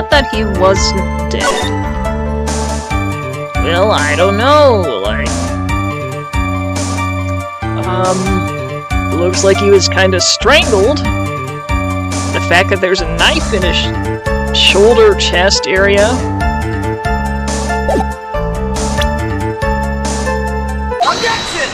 thought that he wasn't dead. Well, I don't know, looks like he was kind of strangled. The fact that there's a knife in his shoulder, chest area. Objection!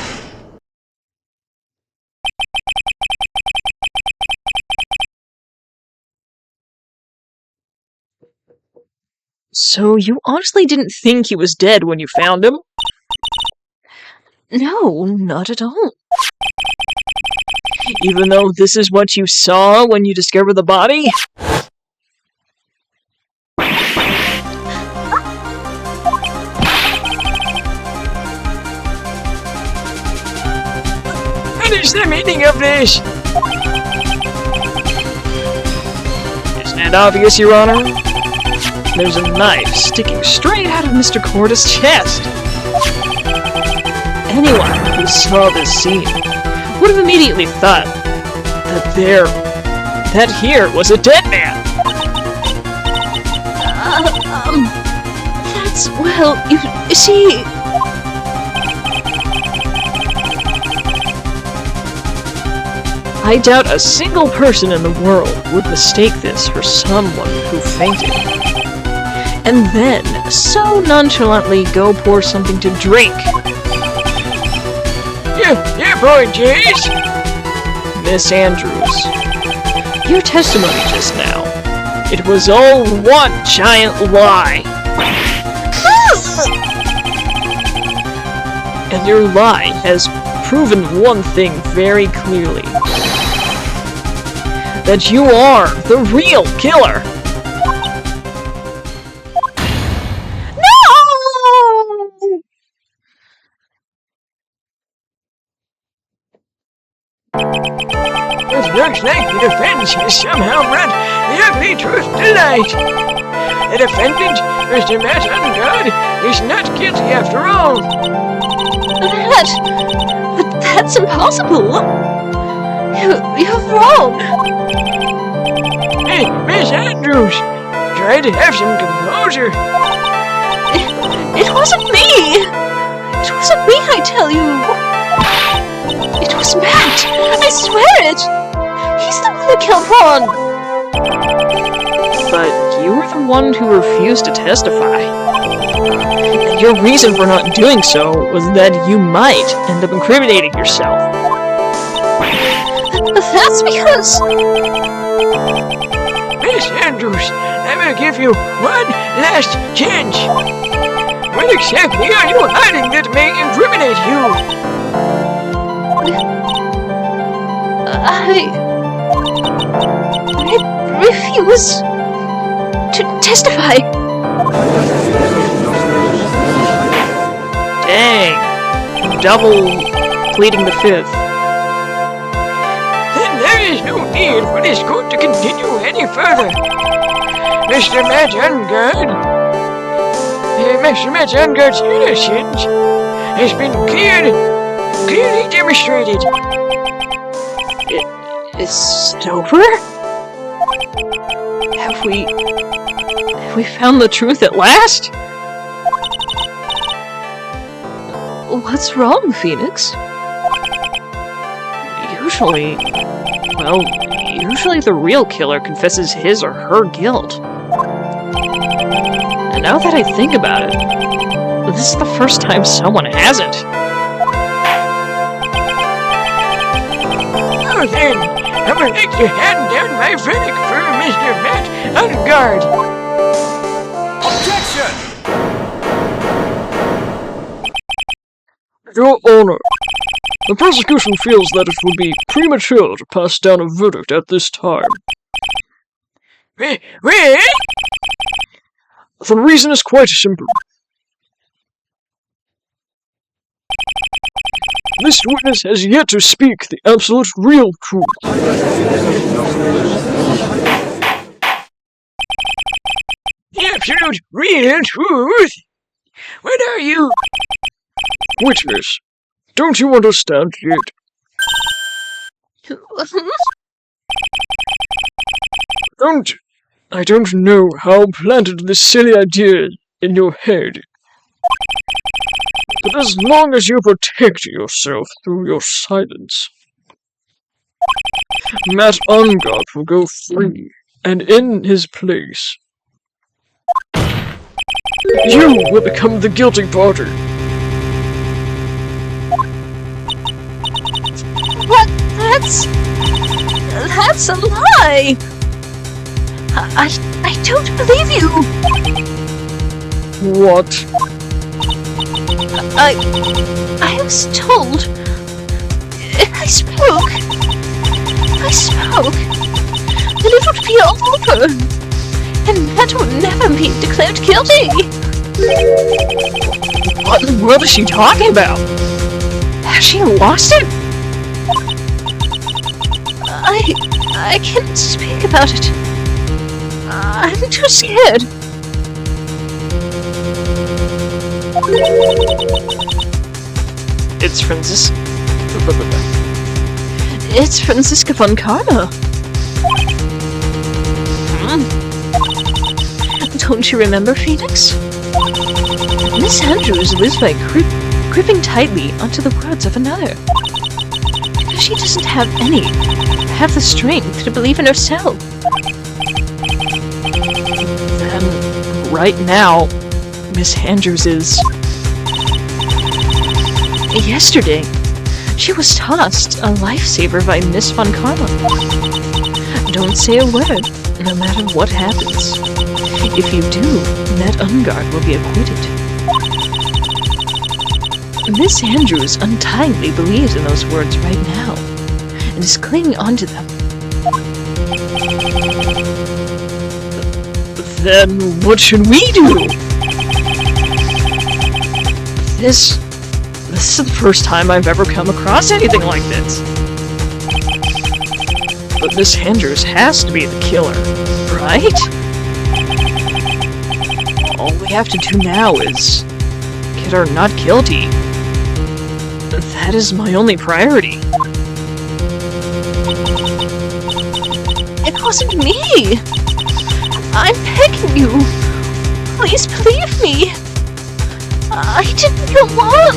So you honestly didn't think he was dead when you found him? No, not at all. Even though this is what you saw when you discovered the body? What is the meaning of this? Isn't it obvious, Your Honor? There's a knife sticking straight out of Mr. Corda's chest. Anyone who saw this scene would have immediately thought that here was a dead man. That's, well, you see... I doubt a single person in the world would mistake this for someone who fainted. And then, so nonchalantly go pour something to drink. Yeah, boy, Jace. Miss Andrews, your testimony just now, it was all one giant lie. And your lie has proven one thing very clearly. That you are the real killer. It looks like the defense has somehow brought the ugly truth to light. The defendant, Mr. Matt Ungod, is not guilty after all. That's impossible. You're wrong. Hey, Miss Andrews, try to have some composure. It wasn't me. It wasn't me, I tell you. It was Matt. I swear it. He's the one that killed Ron. But you were the one who refused to testify. And your reason for not doing so was that you might end up incriminating yourself. That's because... Miss Andrews, I will give you one last chance. What exactly are you hiding that may incriminate you? I refuse to testify. Dang. Double pleading the fifth. Then there is no need for this court to continue any further. Mr. Matt Ungod, Mr. Matt Ungod's innocence has been clearly demonstrated. It's over? Have we found the truth at last? What's wrong, Phoenix? Usually the real killer confesses his or her guilt. And now that I think about it, this is the first time someone hasn't. Oh, then, I would like to hand down my verdict for Mr. Matt Ungod. Objection! Your Honor, the prosecution feels that it would be premature to pass down a verdict at this time. Well? The reason is quite simple. This witness has yet to speak the absolute real truth. The absolute real truth? What are you? Witness, don't you understand yet? I don't know how planted this silly idea in your head. But as long as you protect yourself through your silence, Matt Ungard will go free, and in his place, you will become the guilty party. What? That's a lie! I don't believe you! What? I was told... I spoke, that it would be all over, and Matt would never be declared guilty! What in the world is she talking about? Has she lost it? I can't speak about it. I'm too scared. It's Francis... It's Franziska von Karma. Don't you remember, Phoenix? Miss Andrews lives by gripping tightly onto the words of another. Because she doesn't have the strength to believe in herself. Then, right now, Miss Andrews is... Yesterday, she was tossed a lifesaver by Miss von Karma. Don't say a word, no matter what happens. If you do, Matt Ungard will be acquitted. Miss Andrews untiedly believes in those words right now, and is clinging onto them. Then what should we do? This is the first time I've ever come across anything like this. But Miss Andrews has to be the killer, right? All we have to do now is get her not guilty. That is my only priority. It wasn't me! I'm begging you! Please believe me! I didn't go on!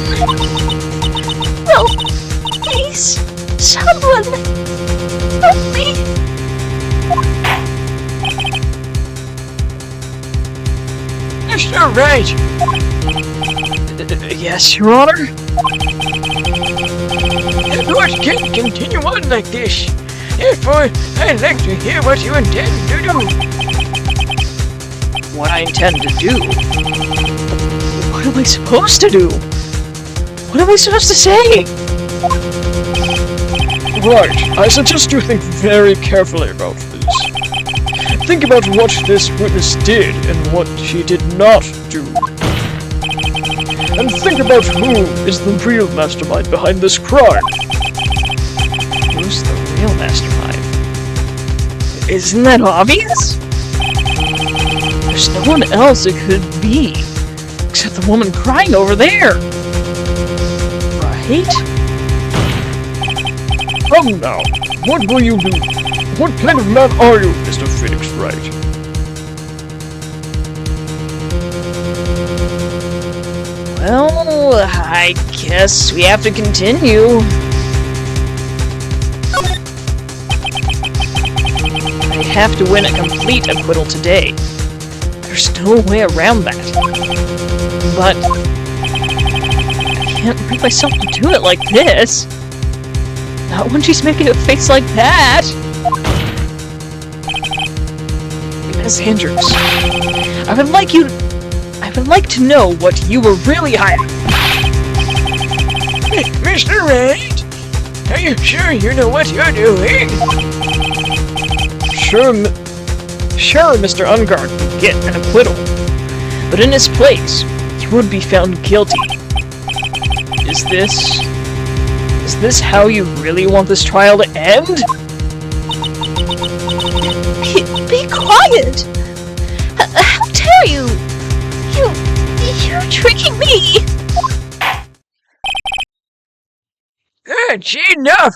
No, please, someone, help me! Mr. Wright! Yes, Your Honor? The court can't continue on like this. Therefore, I'd like to hear what you intend to do. What I intend to do? What am I supposed to do? What am I supposed to say? Right, I suggest you think very carefully about this. Think about what this witness did and what she did not do. And think about who is the real mastermind behind this crime. Who's the real mastermind? Isn't that obvious? There's no one else it could be, except the woman crying over there. Right? Come now, what will you do? What kind of man are you, Mr. Phoenix Wright? Well, I guess we have to continue. I have to win a complete acquittal today. There's no way around that. But I can't bring myself to do it like this. Not when she's making a face like that. Miss Andrews, I would like to know what you were really hiding. Mr. Wright, are you sure you know what you're doing? Sure, Mr. Ungard would get an acquittal, but in his place, he would be found guilty. Is this how you really want this trial to end? Be quiet! How dare you! You're tricking me! That's enough!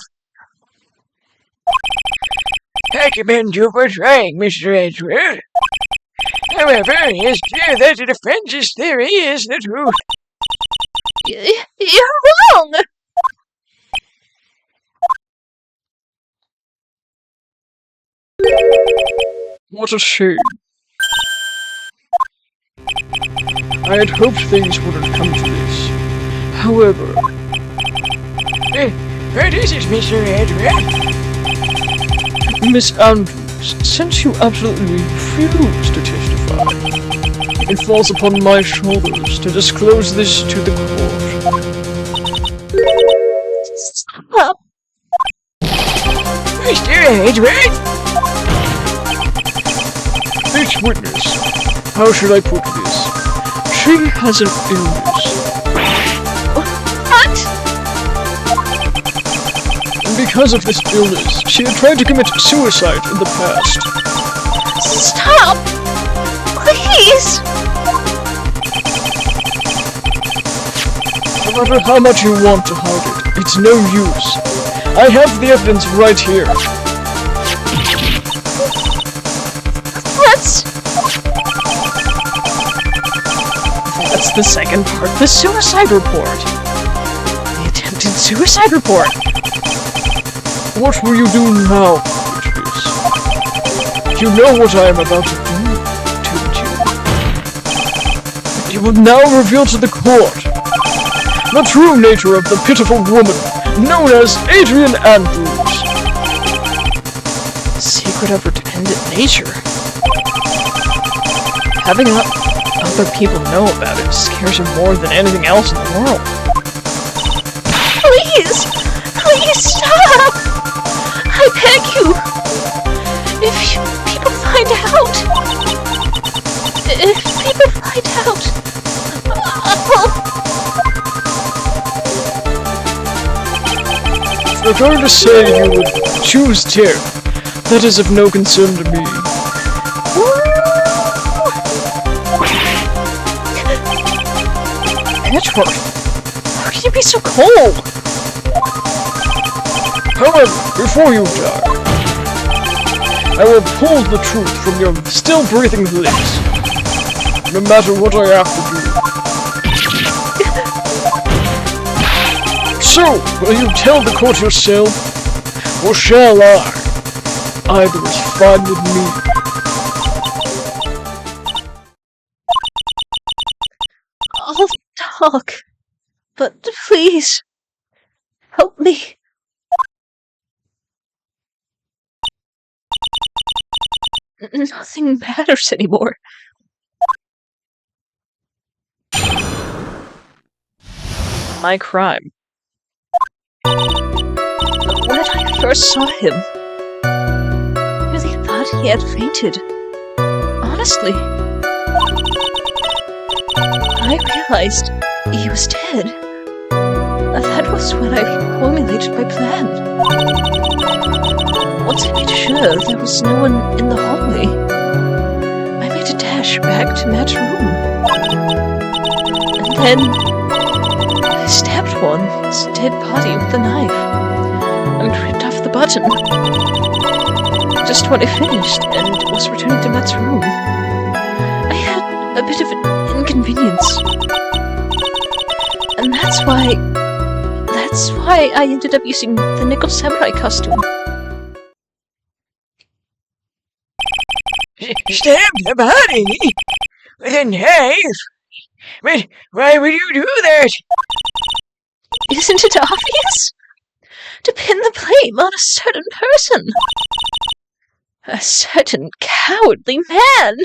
I commend you for trying, Mr. Edgeworth. However, it is clear that the defense's theory is the truth. You're wrong! What a shame. I had hoped things wouldn't come to this. However... What is it, Mr. Edgeworth? Miss Andrews, since you absolutely refuse to testify, it falls upon my shoulders to disclose this to the court. Stop! Mr. Edgeworth? Each witness, how should I put this? She has an illness. What? And because of this illness, she had tried to commit suicide in the past. Stop! Please! No matter how much you want to hide it, it's no use. I have the evidence right here. That's the second part, the suicide report. The attempted suicide report. What will you do now, Beatrice? You know what I am about to do to you. You will now reveal to the court the true nature of the pitiful woman known as Adrian Andrews. Secret of her dependent nature. Having other people know about it scares her more than anything else in the world. Please! Please stop! I beg you! If people find out... If you're going to say you would choose terror, that is of no concern to me. Edgeworth, how can you be so cold? However, before you die, I will pull the truth from your still breathing lips, no matter what I have to do. So, will you tell the court yourself, or shall I? Either is fine with me. I'll talk, but please, help me. Nothing matters anymore. My crime. When I first saw him, I really thought he had fainted. Honestly. I realized he was dead. That was when I formulated my plan. Once I made sure there was no one in the hallway, I made a dash back to Matt's room. And then I stabbed one's dead body with a knife and ripped off the button. Just when I finished and was returning to Matt's room, I had a bit of an inconvenience. And that's why I ended up using the nickel samurai costume. Stabbed the body with a knife? But why would you do that? Isn't it obvious? To pin the blame on a certain person. A certain cowardly man.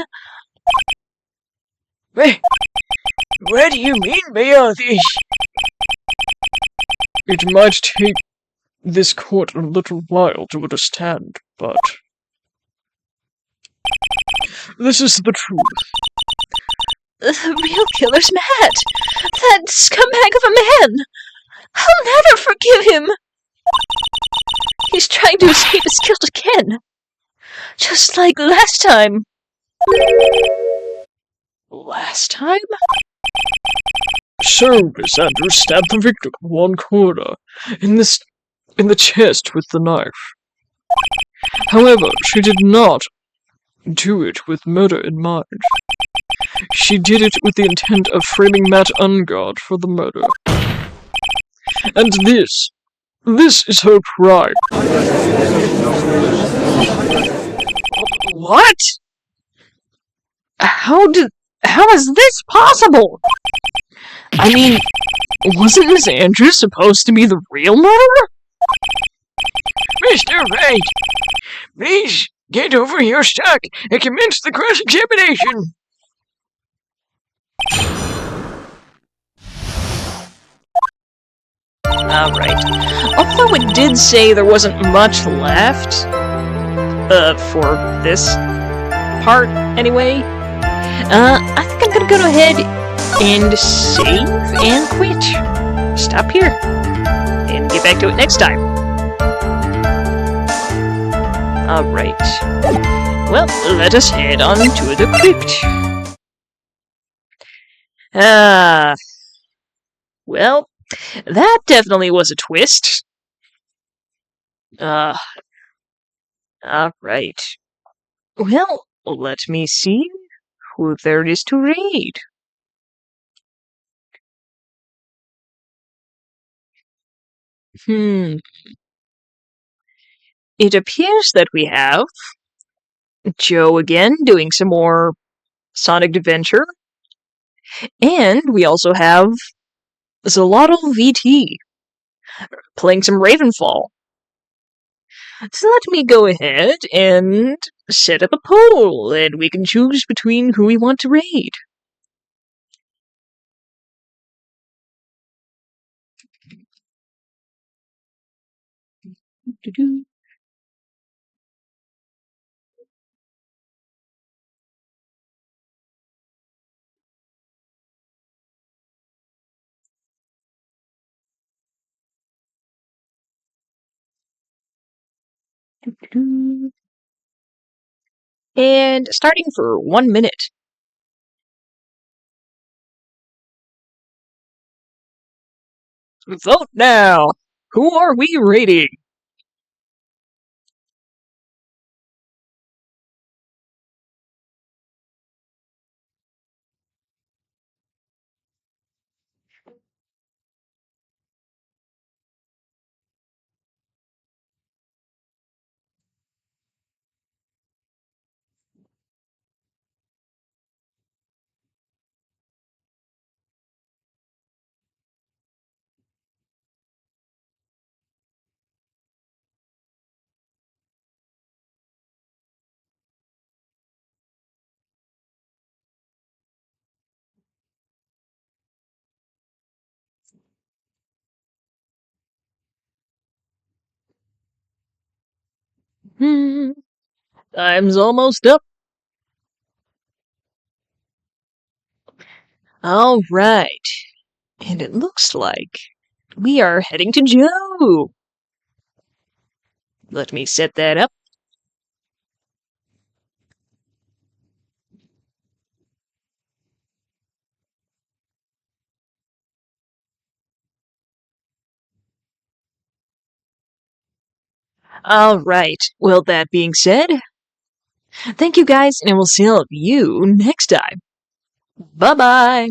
What do you mean by all this? It might take this court a little while to understand, but... this is the truth. The real killer's Matt. That scumbag of a man. I'll never forgive him. He's trying to escape his guilt again. Just like last time. Last time? So, Miss Andrews stabbed the victim in one corner, in the chest with the knife. However, she did not do it with murder in mind. She did it with the intent of framing Matt Ungard for the murder. And this is her crime. What? How is this possible? I mean, wasn't Miss Andrews supposed to be the real murderer? Mr. Wright, please get over your stock and commence the cross-examination. Alright. Although it did say there wasn't much left, for this part, anyway, I think I'm gonna go ahead and save and quit. Stop here. And get back to it next time. Alright. Well, let us head on to the crypt. Well, that definitely was a twist. Alright. Well, let me see who there is to read. It appears that we have Joe again doing some more Sonic Adventure. And we also have Zolotl VT playing some Ravenfall. So let me go ahead and set up a poll, and we can choose between who we want to raid. And starting for 1 minute. Vote now! Who are we raiding? Time's almost up. Alright. And it looks like we are heading to Joe. Let me set that up. Alright. Well, that being said, thank you guys, and we'll see all of you next time. Bye-bye!